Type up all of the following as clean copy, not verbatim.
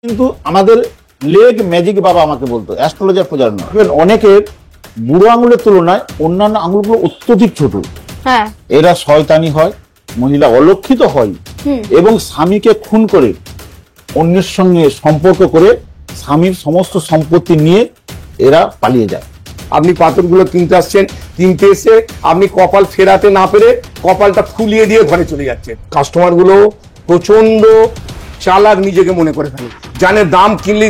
কিন্তু আমাদের leg magic বাবা আমাকে বলতো, অ্যাস্ট্রোলজার পূজার নয়। অনেকের বুড়ো আঙুলের তুলনায় অন্যান্য আঙুলগুলো অত্যধিক ছোট। হ্যাঁ, এরা শয়তানি হয়, মহিলা অলক্ষিত হয় এবং স্বামীকে খুন করে অন্যের সঙ্গে সম্পর্ক করে স্বামীর সমস্ত সম্পত্তি নিয়ে এরা পালিয়ে যায়। আপনি পাথরগুলো কিনতে আসছেন, কিনতে এসে আপনি কপাল ফেরাতে না পেরে কপালটা ফুলিয়ে দিয়ে ঘরে চলে যাচ্ছে। কাস্টমার গুলো প্রচন্ড চালাক নিজেকে মনে করে ফেলে, জানে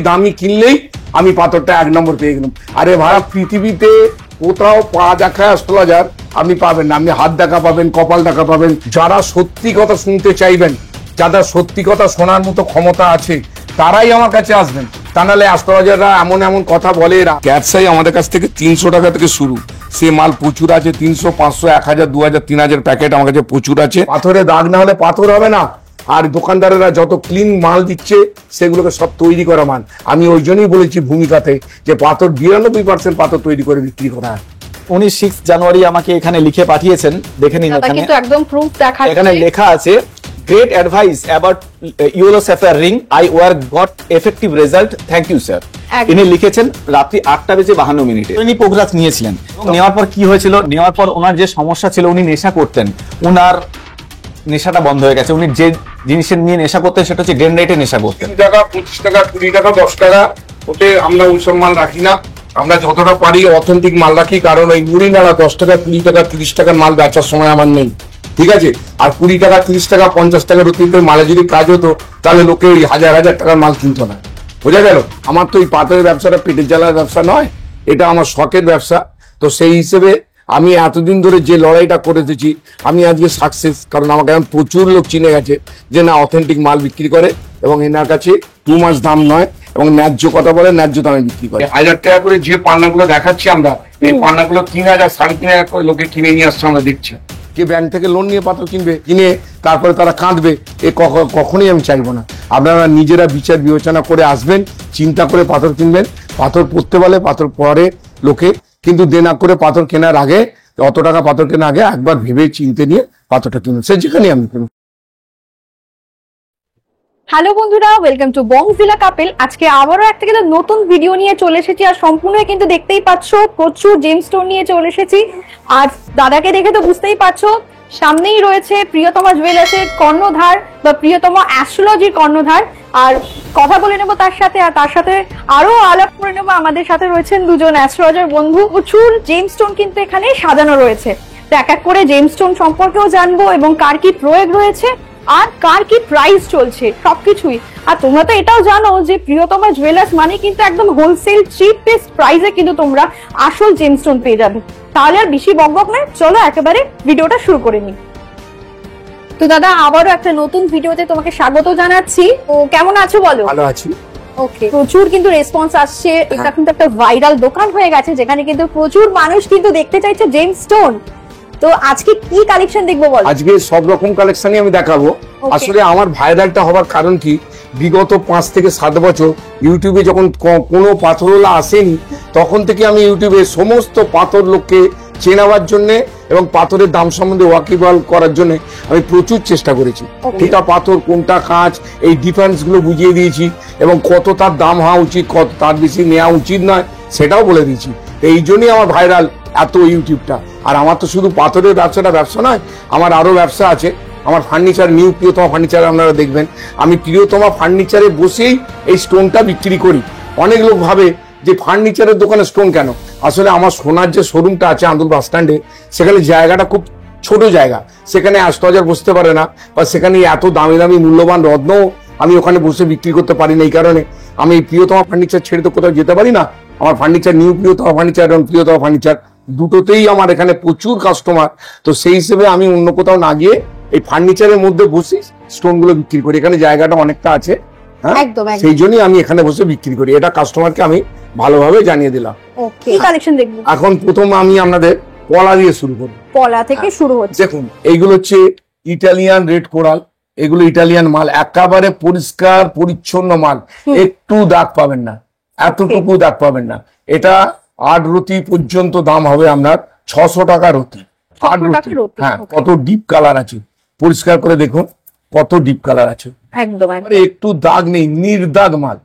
দামি কিনলেই আমি পাথরটা 1 নম্বর পেয়ে গেলাম। আরে ভাই, পৃথিবীতে কোথাও পা দেখায় অ্যাস্ট্রোলজার আপনি পাবেন না। আপনি হাত দেখা পাবেন, কপাল দেখা পাবেন। যারা সত্যি কথা শুনতে চাইবেন, যাদের সত্যি কথা শোনার মতো ক্ষমতা আছে, তারাই আমার কাছে আসবেন। তা নাহলে অ্যাস্ট্রোলজাররা এমন এমন কথা বলে। এরা ব্যবসায়ী আমাদের কাছ থেকে 300 টাকা থেকে শুরু, সে মাল প্রচুর আছে। 300, 500, 1000, 2000, 3000 প্যাকেট আমার কাছে প্রচুর আছে। পাথরে দাগ না হলে পাথর হবে না। আর দোকানদারেরা যত ক্লিন মাল দিচ্ছে সেগুলোকে সব তৈরি করা মাল। আমি ওই জন্যই বলেছি ভূমিকাতে যে পাথর 92% পাথর তৈরি করে বিক্রি করা হয়। উনি 6 জানুয়ারি আমাকে এখানে লিখে পাঠিয়েছেন, দেখে নিন। এখানে কিন্তু একদম প্রুফ দেখাচ্ছে। এখানে লেখা আছে, great advice about yellow sapphire ring, I were got effective result, thank you sir. ইনি লিখেছেন রাত্রি 8:52 উনি পোগরাজ নিয়েছিলেন। নেওয়ার পর কি হয়েছিল, নেওয়ার পর ওনার যে সমস্যা ছিল, উনি নেশা করতেন, ওনার নেশাটা বন্ধ হয়ে গেছে। উনি যে জিনিসের নিয়ে নেশা করতেন সেটা হচ্ছে ডেনড্রাইটে নেশা করতেন। 3 টাকা, 25 টাকা, 20 টাকা, 10 টাকা, ওতে আমরা ওইসব মাল রাখি না। আমরা যতটা পারি অথেন্টিক মাল রাখি, কারণ ওই মুড়ি নাড়া 10 টাকা, 20 টাকা, 30 টাকার মাল বেচার সময় আমার নেই, ঠিক আছে? আর 20 টাকা, 30 টাকা, 50 টাকার অতিরিক্ত মালে যদি কাজ হতো তাহলে লোকে ওই 1000 টাকার মাল কিনতো না। বোঝা গেল? আমার তো এই পাথরের ব্যবসাটা পেটের জ্বালার ব্যবসা নয়, এটা আমার শখের ব্যবসা। তো সেই হিসেবে আমি এতদিন ধরে যে লড়াইটা করে এসেছি, আমি আজকে সাকসেস। কারণ আমাকে এখন প্রচুর লোক চিনে গেছে যে না, অথেন্টিক মাল বিক্রি করে এবং এনার কাছে 2 মাস দাম নয় এবং ন্যায্য কথা বলে, ন্যায্য দামে বিক্রি করে। 1000 টাকা করে যে পান্নাগুলো দেখাচ্ছি আমরা, এই পান্নাগুলো 3000, 3500 করে লোকে কিনে নিয়ে আসছে। আমরা দেখছি কে ব্যাংক থেকে লোন নিয়ে পাথর কিনবে, কিনে তারপরে তারা কাঁদবে, এ কখনোই আমি চাইবো না। আপনারা নিজেরা বিচার বিবেচনা করে আসবেন, চিন্তা করে পাথর কিনবেন। পাথর পড়তে বলে, পাথর পরে লোকে, কিন্তু দেনা করে পাথর কেনার আগে, অত টাকা পাথর কেনার আগে একবার ভেবে চিন্তে নিয়ে পাথরটা কিনুন, সে যেখানে আমি কিনুন। হ্যালো বন্ধুরা, ওয়েলকাম টু বংজিলা কাপেল। আজকে আবারও একটা কিন্তু নতুন ভিডিও নিয়ে চলে এসেছি, আর সম্পূর্ণ কিন্তু দেখতেই পাচ্ছ প্রচুর জেমস্টোন নিয়ে চলে এসেছি। আর দাদাকে দেখে তো বুঝতেই পারছো, সামনেই রয়েছে প্রিয়তমা জুয়েলার্সের কর্ণধার বা প্রিয়তমা অ্যাস্ট্রোলজির কর্ণধার। আর কথা বলে নেবো তার সাথে, আর তার সাথে আরো আলাপ করে নেবো। আমাদের সাথে রয়েছেন দুজন অ্যাস্ট্রোলজার বন্ধু। প্রচুর জেমস্টোন কিন্তু এখানে সাজানো রয়েছে, তো এক এক করে জেমস্টোন সম্পর্কেও জানবো এবং কার কি প্রয়োগ রয়েছে আর কার কি প্রাইস চলছে সবকিছুই। আর তোমরা তো এটাও জানো যে প্রিয়তমা জুয়েলার্স মানে কিন্তু একদম হোলসেল চিপেস্ট প্রাইসে কিন্তু তোমরা আসল জেমস্টোন পেয়ে যাবে। তাহলে আর বেশি বকবক নয়, চলো একেবারে ভিডিওটা শুরু করে নিই। তো দাদা, আবারও একটা নতুন ভিডিওতে তোমাকে স্বাগত জানাচ্ছি। তো কেমন আছো বলো? ভালো আছি। ওকে, প্রচুর কিন্তু রেসপন্স আসছে। এটা কিন্তু একটা ভাইরাল দোকান হয়ে গেছে, যেখানে কিন্তু প্রচুর মানুষ কিন্তু দেখতে চাইছে জেমস্টোন। তো আজকে কি কালেকশন দেখবো বলো? আজকে সব রকম কালেকশনই আমি দেখাবো। আসলে আমার ভাইরালটা হওয়ার কারণ কি, বিগত 5 থেকে 7 বছর ইউটিউবে যখন কোনো পাথরওয়ালা আসেনি, তখন থেকে আমি ইউটিউবে সমস্ত পাথর লোককে চেনাবার জন্য এবং পাথরের দাম সম্বন্ধে ওয়াকিবহাল করার জন্য আমি প্রচুর চেষ্টা করেছি। কোনটা পাথর, কোনটা কাঁচ, এই ডিফারেন্স গুলো বুঝিয়ে দিয়েছি এবং কত তার দাম হওয়া উচিত, কত তার বেশি নেওয়া উচিত নয় সেটাও বলে দিয়েছি। এই জন্যই আমার ভাইরাল এত ইউটিউবটা। আর আমার তো শুধু পাথরের ব্যবসা নয়, আমার আরো ব্যবসা আছে। আমার ফার্নিচার, নিউ প্রিয়তমা ফার্নিচার আপনারা দেখবেন। আমি প্রিয়তমা ফার্নিচারে বসেই এই স্টোনটা বিক্রি করি। অনেক লোক ভাবে যে ফার্নিচারের দোকানে স্টোন কেন। আসলে আমার সোনার যে শোরুমটা আছে আন্দুল বাস স্ট্যান্ডে, সেখানে জায়গাটা খুব ছোট জায়গা, সেখানে অ্যাস্ট্রোলজার বসতে পারে না, বা সেখানে এত দামি দামি মূল্যবান রত্ন আমি ওখানে বসে বিক্রি করতে পারি না। এই কারণে আমি প্রিয়তমা ফার্নিচার ছেড়ে তো কোথাও যেতে পারি না। আমার ফার্নিচার, নিউ প্রিয়তমা ফার্নিচার এবং প্রিয়তমা ফার্নিচার দুটোতেই আমার এখানে প্রচুর কাস্টমার। তো সেই হিসেবে আমি অন্য কোথাও না গিয়ে এই ফার্নিচারের মধ্যে বসে স্টোন গুলো বিক্রি করি। এখানে জায়গাটা অনেকটা আছে, হ্যাঁ, সেই জন্যই আমি এখানে বসে বিক্রি করি। এটা কাস্টমারকে আমি ভালোভাবে জানিয়ে দিলাম। ওকে, কি কালেকশন দেখবো এখন? প্রথম আমি আপনাদের পলা দিয়ে শুরু করব। পলা থেকে শুরু হচ্ছে। দেখুন, এইগুলো হচ্ছে ইটালিয়ান রেড কোরাল। এগুলো ইটালিয়ান মাল, একেবারে পরিষ্কার পরিচ্ছন্ন মাল, একটু দাগ পাবেন না, এতটুকু দাগ পাবেন না। এটা 8 রতি পর্যন্ত দাম হবে আপনার 600 টাকা রতি। 8 রতি, হ্যাঁ। কত ডিপ কালার আছে, পরিষ্কার করে দেখুন। কত ডিপ কালার আছে, একদম মানে একটু দাগ নেই, নির্দাগ মাল,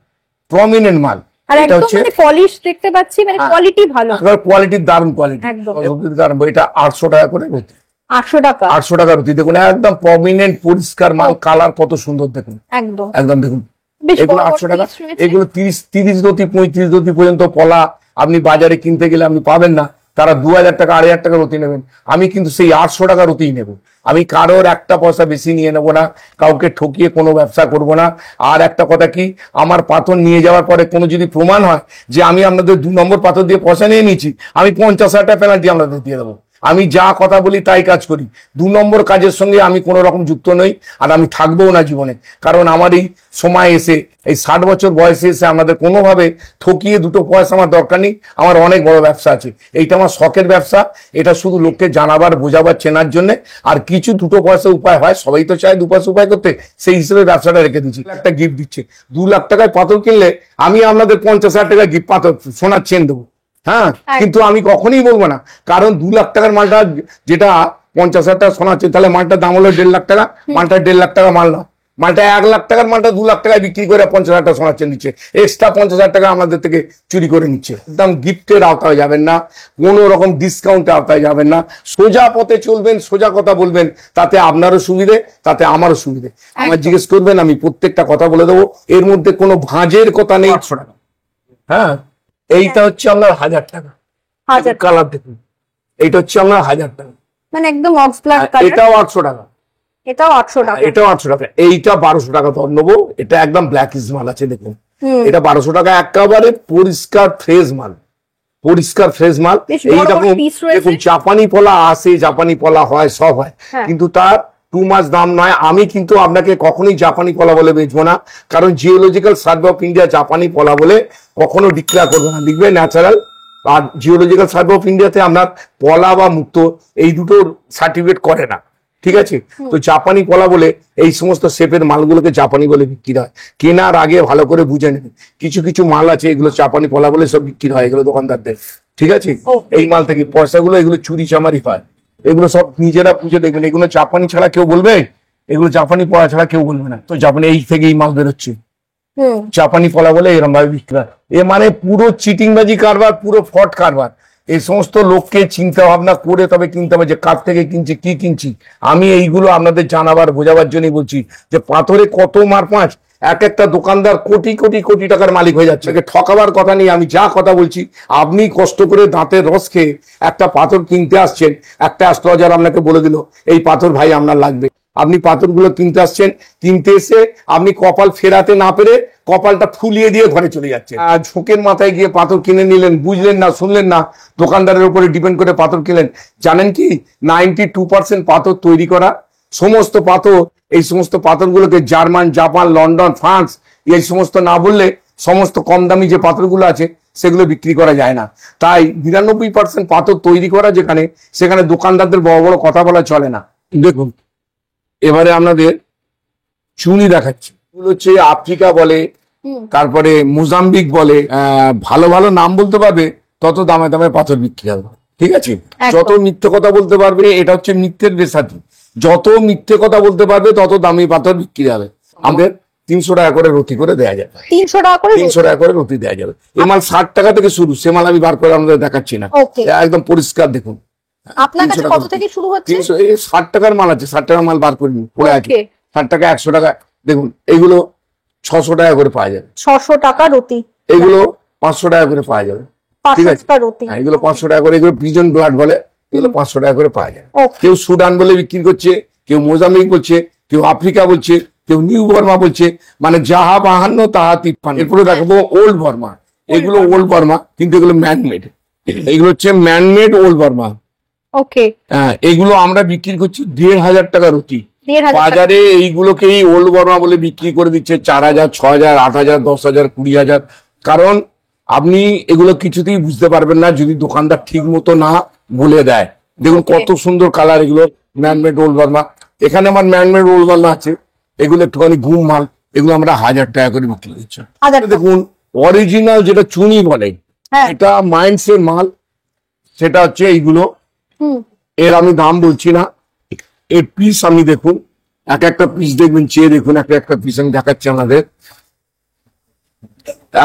প্রমিনেন্ট মাল। আর একদম মানে পলিশ দেখতে পাচ্ছি, মানে কোয়ালিটি ভালো, কোয়ালিটি দারুণ কোয়ালিটি, একদম দারুণ। এটা 800 টাকা করে রুটি, 800 টাকা, 800 টাকা রুটি। দেখুন একদম প্রমিনেন্ট পরিষ্কার মাল, কালার কত সুন্দর দেখুন, একদম একদম দেখুন। বেশ এগুলো বড় 800 টাকা, piece রয়েছে। এগুলো 30 রতি 35 রতি পর্যন্ত পলা আপনি বাজারে কিনতে গেলে আপনি পাবেন না, তারা 2000 টাকা 2500 টাকা রতি নেবেন। আমি কিন্তু সেই 800 টাকা রতিই নেব, আমি কারোর একটা পয়সা বেশি নিয়ে নেবো না, কাউকে ঠকিয়ে কোনো ব্যবসা করব না। আর একটা কথা কি, আমার পাথর নিয়ে যাওয়ার পরে কোনো যদি প্রমাণ হয় যে আমি আপনাদের 2 নম্বর পাথর দিয়ে পয়সা নিয়ে নিচ্ছি, আমি 50,000 টাকা পেনাল্টি আপনাদের দিয়ে দেবো। আমি যা কথা বলি তাই কাজ করি, 2 নম্বর কাজের সঙ্গে আমি কোনো রকম যুক্ত নই, আর আমি থাকবোও না জীবনে। কারণ আমার এই সময় এসে, এই 60 বছর বয়সে এসে আমাদের কোনোভাবে ঠকিয়ে 2টো পয়সা আমার দরকার নেই। আমার অনেক বড় ব্যবসা আছে, এইটা আমার শখের ব্যবসা, এটা শুধু লোককে জানাবার বোঝাবার চেনার জন্য। আর কিছু 2টো পয়সা উপায় হয়, সবাই তো চায় 2 পয়সা উপায় করতে, সেই হিসেবে ব্যবসাটা রেখে দিচ্ছি। একটা গিফট দিচ্ছে, 2 লাখ টাকায় পাথর কিনলে আমি আপনাদের 50,000 টাকা গিফট পাথর সোনার চেন দেবো, হ্যাঁ। কিন্তু আমি কখনোই বলবো না, কারণ 2 লাখ টাকার মালটা যেটা 50,000 টাকা সোনা আছে, তাহলে মালটার দাম হলো 1.5 লাখ টাকা, মালটা 1.5 লাখ টাকা মাল না, মালটা 1 লাখ টাকার মালটা 2 লাখ টাকায় বিক্রি করে 50,000 টাকা সোনার চেন নিচ্ছে, এক্সট্রা 50,000 টাকা আমাদের থেকে চুরি করে নিচ্ছে। একদম গিফটের আওতায় যাবেন না, কোনো রকম ডিসকাউন্টের আওতায় যাবেন না, সোজা পথে চলবেন, সোজা কথা বলবেন, তাতে আপনারও সুবিধে, তাতে আমারও সুবিধে। আমার জিজ্ঞেস করবেন, আমি প্রত্যেকটা কথা বলে দেবো, এর মধ্যে কোনো ভাঁজের কথা নেই। 800 টাকা, হ্যাঁ। এইটা হচ্ছে আপনার 1000 টাকা, 1000 কালার দেখুন, এইটা হচ্ছে আপনার 1000 টাকা, মানে একদম অক্স ব্ল্যাক কালার, এটাও 800 টাকা, এটাও 800 টাকা, এটাও 800 টাকা, এইটা 1200 টাকা দর নেবো। এটা একদম ব্ল্যাক ইজ মাল আছে দেখুন, এটা 1200 টাকা, একেবারে পরিষ্কার ফ্রেশ মাল, পরিষ্কার ফ্রেশ মাল। বেশ বড় এইরকম বড় piece রয়েছে। দেখুন, জাপানি পলা আসে, জাপানি পলা হয়, সব হয়, হ্যাঁ। কিন্তু তার 2 মাস দাম নয়। আমি কিন্তু আপনাকে কখনোই জাপানি পলা বলে বেচবো না, কারণ জিওলজিক্যাল সার্ভে অফ ইন্ডিয়া জাপানি পলা বলে কখনো ডিক্লেয়ার করবে না, লিখবে ন্যাচারাল। আর জিওলজিক্যাল সার্ভে অফ ইন্ডিয়াতে আপনার পলা বা মুক্ত এই দুটোর সার্টিফিকেট করে না, ঠিক আছে? তো জাপানি পলা বলে এই সমস্ত শেপের মালগুলোকে জাপানি বলে বিক্রি হয়। কেনার আগে ভালো করে বুঝে নেবেন, কিছু কিছু মাল আছে এগুলো জাপানি পলা বলে সব বিক্রি হয়, এগুলো দোকানদারদের, ঠিক আছে? এই মাল থেকে পয়সাগুলো এগুলো চুরি চামারি হয়, এগুলো সব নিজেরা বুঝে দেখবেন। এগুলো জাপানি ছাড়া কেউ বলবে, এগুলো জাপানি পলা ছাড়া কেউ বলবে না। তো জাপানি এই থেকে এই মাল বেরোচ্ছে, জাপানি পলা বলে এরকম ভাবে বিক্রি হয়। এ মানে পুরো চিটিংবাজি কারবার, পুরো ফ্রড কারবার। এই সমস্ত লোককে চিন্তা ভাবনা করে তবে কিনতে হবে যে কার থেকে কিনছি, কি কিনছি। আমি এইগুলো আপনাদের জানাবার বোঝাবার জন্যই বলছি যে পাথরে কত মারপাঁচ, এক একটা দোকানদার কোটি কোটি কোটি টাকার মালিক হয়ে যাচ্ছে। ঠকাবার কথা নেই, আমি যা কথা বলছি, আপনি কষ্ট করে দাঁতের রস খেয়ে একটা পাথর কিনতে আসছেন, একটা অ্যাস্ট্রোলজার আপনাকে বলে দিল এই পাথর ভাই আপনার লাগবে, আপনি পাথরগুলো কিনতে আসছেন, কিনতে এসে আপনি কপাল ফেরাতে না পেরে কপালটা ফুলিয়ে দিয়ে ঘরে চলে যাচ্ছেন। আর ঝোঁকের মাথায় গিয়ে পাথর কিনে নিলেন, বুঝলেন না, শুনলেন না, দোকানদারের উপরে ডিপেন্ড করে পাথর কিনলেন। জানেন কি 92% পাথর তৈরি করা, সমস্ত পাথর, এই সমস্ত পাথরগুলোকে জার্মান, জাপান, লন্ডন, ফ্রান্স, এই সমস্ত না বললে সমস্ত কম দামি যে পাথরগুলো আছে সেগুলো বিক্রি করা যায় না। তাই 99% পাথর তৈরি করা যেখানে, সেখানে দোকানদারদের বড় বড় কথা বলা চলে না। দেখুন এবারে আপনাদের চুনি দেখাচ্ছি, এগুলো হচ্ছে আফ্রিকা বলে, তারপরে মোজাম্বিক বলে, ভালো ভালো নাম বলতে পারবে তত দামে দামে পাথর বিক্রি হবে, ঠিক আছে? যত মিথ্যে কথা বলতে পারবে, এটা হচ্ছে মিথ্যের বেসাতি, যত মিথ্যে কথা বলতে পারবে তত দামি পাথর বিক্রি হবে। আমাদের 300 টাকা করে রতি করে দেওয়া যাবে, 300 টাকা করে, 300 টাকা করে রতি দেওয়া যাবে। এই মাল 60 টাকা থেকে শুরু, সে মাল আমি বার করে আমাদের দেখাচ্ছি না, একদম পরিষ্কার দেখুন। আপনার কাছে কত থেকে শুরু হচ্ছে? 300, এই 60 টাকার মাল আছে, 60 টাকার মাল বার করিনি, পড়ে আছে 60 টাকা, 100 টাকা। দেখুন এগুলো 600 টাকা করে পাওয়া যাবে, 600 টাকা রতি, এগুলো 500 টাকা করে পাওয়া যাবে, ঠিক আছে? এগুলো 500 টাকা করে, এগুলো পিজন ব্লাড বলে, এগুলো 500 টাকা করে পাওয়া যায়। কেউ সুডান বলে বিক্রি করছে, কেউ মোজাম্বিক বলছে, কেউ আফ্রিকা বলছে, কেউ নিউ বর্মা বলছে, মানে যাহা 52 তাহা 53। এরপরে দেখবো ওল্ড বর্মা, এগুলো ওল্ড বর্মা, কিন্তু এগুলো ম্যানমেড, এগুলো হচ্ছে ম্যানমেড ওল্ড বর্মা। ওকে, হ্যাঁ, এগুলো আমরা বিক্রি করছি 1,500 টাকা রতি। বাজারে এইগুলোকেই ওল্ড বর্মা বলে বিক্রি করে দিচ্ছে 4,000, 6,000, 8,000, 10,000, 20,000। কারণ আপনি এগুলো কিছুতেই বুঝতে পারবেন না যদি দোকানদার ঠিক মতো না বলে দেয়। দেখুন কত সুন্দর কালার, এগুলো ম্যানমেড ওল্ড বর্মা। এখানে আমার ম্যানমেড ওল্ড বর্মা আছে, এগুলো একটুখানি ঘুম মাল, এগুলো আমরা 1,000 টাকা করে বিক্রি করছি। দেখুন অরিজিনাল যেটা চুনি বলে, এটা মাইন্ডসের মাল, সেটা হচ্ছে এইগুলো, এর আমি দাম বলছি না, এর পিস আপনি দেখুন, এক একটা পিস দেখবেন, চেয়ে দেখুন, একটা একটা পিস আমি দেখাচ্ছি আমাদের,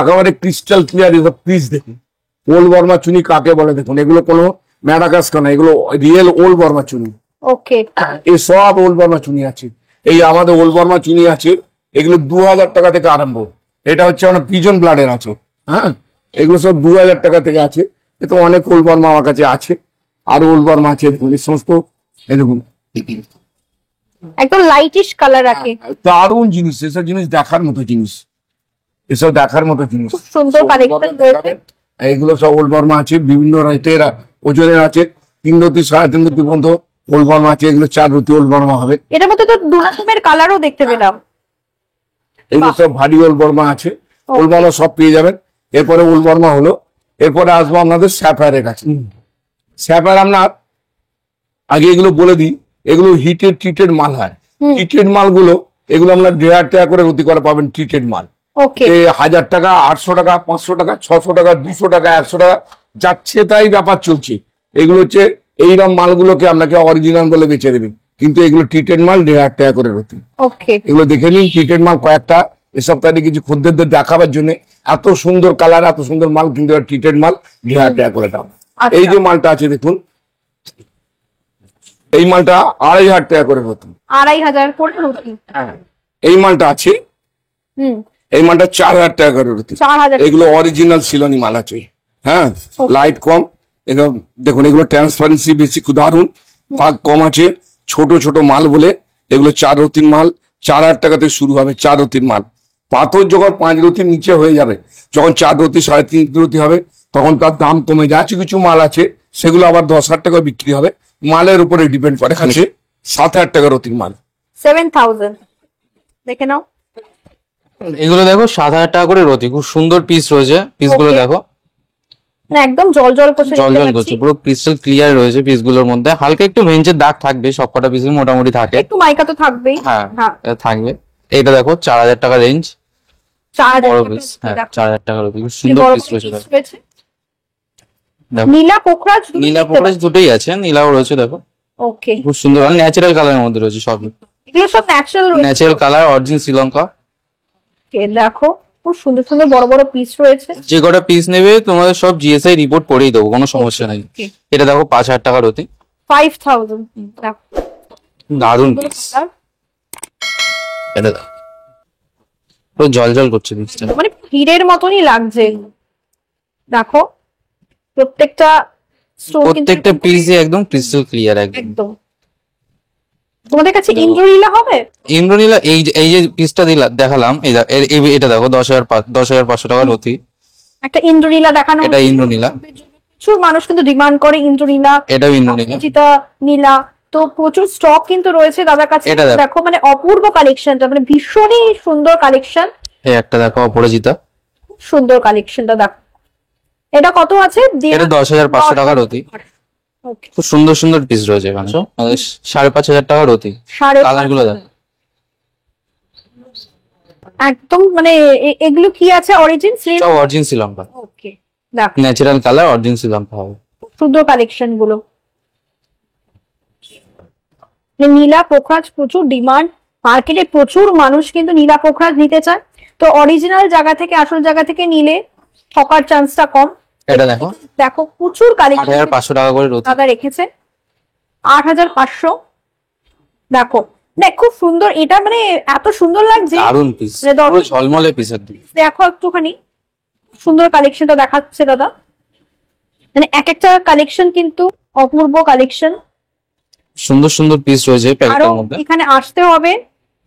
একেবারে ক্রিস্টাল ক্লিয়ার এসব পিস দেখুন। ওল্ড বর্মা চুনি কাকে বলে দেখুন, এগুলো কোনো ম্যাডাগাস্কার না, এগুলো রিয়েল ওল্ড বর্মা চুনি। ওকে, এই সব ওল্ড বর্মা চুনি আছে, এই আমাদের ওল্ড বর্মা চুনি আছে, এগুলো 2000 টাকা থেকে আরম্ভ। এটা হচ্ছে আমার পিজন ব্লাডের আছে, হ্যাঁ, এগুলো সব 2000 টাকা থেকে আছে। এ তো অনেক ওল্ড বর্মা আমার কাছে আছে, আরো ওল্ড বর্মা আছে দেখুন, এই সমস্ত এই দেখুন একদম লাইটিশ কালার আছে, দারুণ জিনিস, এসব জিনিস দেখার মতো জিনিস, এসব দেখার মতো জিনিস। খুব সুন্দর কালেকশন রয়েছে। এইগুলো সব ওল্ড বর্মা আছে, বিভিন্ন রেটের ওজনের আছে, 3 রতি 3.5 রতি পর্যন্ত ওল্ড বর্মা আছে, এগুলো 4 রতি ওল্ড বর্মা হবে। এটার মধ্যে তো দু রকমের কালারও দেখতে পেলাম। এগুলো সব ভারী ওল্ড বর্মা আছে, ওল্ড বর্মা সব পেয়ে যাবেন। এরপরে ওল্ড বর্মা হলো, এরপরে আসবো আপনাদের স্যাফায়ারের কাছে। স্যাফায়ার আপনার আগে এগুলো বলে দিই, এগুলো হিটেড ট্রিটেড মাল হয়। ট্রিটেড মালগুলো এগুলো আপনার 1,500 টাকা করে রতি করে পাবেন ট্রিটেড মাল। ওকে, 1000 টাকা, 800 টাকা, 500 টাকা, 600 টাকা, 200 টাকা, 100 টাকা যাচ্ছে তাই ব্যাপার চলছে। এগুলো হচ্ছে এইরকম মালগুলোকে আপনাকে অরিজিনাল বলে বেচে দেবেন, কিন্তু এগুলো ট্রিটেড মাল 1,500 টাকা করে রতি। ওকে, এগুলো দেখে নিন, ট্রিটেড মাল কয়েকটা এ সপ্তাহে কিছু খদ্দেরদের দেখাবার জন্য, এত সুন্দর কালার, এত সুন্দর মাল, কিন্তু ট্রিটেড মাল 1,500 টাকা করে দাম। আচ্ছা। এই যে মালটা আছে দেখুন, এই মালটা 2,500 টাকা করে রতি। 2,500 করে রুটি। এই মালটা আছে, এই মালটা 4,000 টাকা করে রতি। 4,000। এগুলো অরিজিনাল শিলনি মাল আছে, হ্যাঁ, লাইট কম, এগুলো দেখুন, এগুলো ট্রান্সপারেন্সি বেশি, দারুন পাক কম আছে, ছোট ছোট মাল বলে এগুলো 4 রতির মাল, 4,000 টাকা থেকে শুরু হবে 4 রতির মাল। পাথর যখন 5 রতির নিচে হয়ে যাবে, যখন 4 রতি 3.5 রতি হবে, তখন তার দাম কমে যায়। কিছু কিছু মাল আছে সেগুলো আবার 10,000 টাকা বিক্রি হবে, মালের উপরে ডিপেন্ড করে। এখানে 7,000 টাকা রতির মাল, 7,000 দেখে নাও। এগুলো দেখো 7,000 টাকা করে রতি, খুব সুন্দর পিস রয়েছে। পিসগুলো Okay. দেখো না, একদম জল জল করছে, জল দেখতে জল পাচ্ছি। করছে, পুরো ক্রিস্টাল ক্লিয়ার রয়েছে পিসগুলোর মধ্যে। হালকা একটু ভেঞ্চের দাগ থাকবে, সবকটা পিসে মোটামুটি থাকে। একটু মাইকা তো থাকবেই। হ্যাঁ, হ্যাঁ, এটা থাকবে। এটা দেখো 4,000 টাকা রেঞ্জ, 4,000 বড় টাকা পিস। হ্যাঁ, দেখো। 4,000 টাকা রতি, খুব কি সুন্দর বড় পিস রয়েছে। piece দেখো রয়েছে। দেখো, নীলা পোখরাজ নীলা পোকরাজ দুটোই আছে, নীলাও রয়েছে। দেখো ওকে, খুব সুন্দর, আর ন্যাচারাল কালারের মধ্যে রয়েছে সব, এগুলো সব ন্যাচারাল রয়েছে। Natural colour, original Sri Lanka. Okay, দেখো খুব সুন্দর সুন্দর বড় বড় পিস রয়েছে। যে কটা পিস নেবে তোমাদের সব জিএসআই রিপোর্ট করেই দেবো, কোনো সমস্যা নেই। Okay. এটা দেখো 5,000 টাকা রতি, 5,000 দেখো, দারুণ সুন্দর পিস। colour। এটা দেখো পুরো জল জল করছে পিসটা। মানে হীরের মতনই লাগছে। দেখো প্রত্যেকটা স্টোন কিন্তু প্রত্যেকটা পিসই একদম ক্রিস্টাল ক্লিয়ার একদম। একদম। তোমাদের কাছে ইন্দ্রনীলা হবে? ইন্দ্রনীলা এই যে পিসটা দেখালাম, এটা দেখো 10,500 টাকা রতি। একটা ইন্দ্রনীলা দেখানো এটা ইন্দ্রনীলা, প্রচুর মানুষ কিন্তু ডিমান্ড করে ইন্দ্রনীলা, এটাও ইন্দ্রনীলা। চিতা নীলা, তো প্রচুর স্টক কিন্তু রয়েছে দাদার কাছে। এটা দেখো। দেখো মানে অপূর্ব কালেকশনটা, মানে ভীষণই সুন্দর কালেকশন। এই একটা দেখো অপরাজিতা, সুন্দর কালেকশনটা দেখো। এটা কত আছে? এটা 10,500 টাকা রতি। ওকে, খুব সুন্দর সুন্দর পিস রয়েছে এখানে। 5,500 টাকা রতি। কালার গুলো দেখো, একদম মানে এগুলো কি আছে? অরিজিন সব অরিজিন শ্রীলঙ্কা, ওকে, দেখো ন্যাচারাল কালার, অরিজিন শ্রীলঙ্কা হবে। সুন্দর কালেকশন গুলো। নীলা পোখরাজ প্রচুর ডিমান্ড, মার্কেটে প্রচুর মানুষ কিন্তু নীলা পোখরাজ নিতে চায়। তো অরিজিনাল জায়গা থেকে, আসল জায়গা থেকে নিলে ঠকার চান্সটা কম। এটা দেখো দেখো প্রচুর কালেকশন 8,500 টাকা করে রতি। দাদা রেখেছে, 8,500। দেখো দেখ খুব সুন্দর, এটা মানে এত সুন্দর লাগছে। দারুণ পিস, মানে পুরো ঝলমলে পিস একদম। দেখো একটুখানি সুন্দর কালেকশনটা দেখাচ্ছে দাদা, মানে এক একটা কালেকশন কিন্তু অপূর্ব কালেকশন। সুন্দর সুন্দর পিস রয়েছে আরো প্যাকেটের মধ্যে। এখানে আসতে হবে,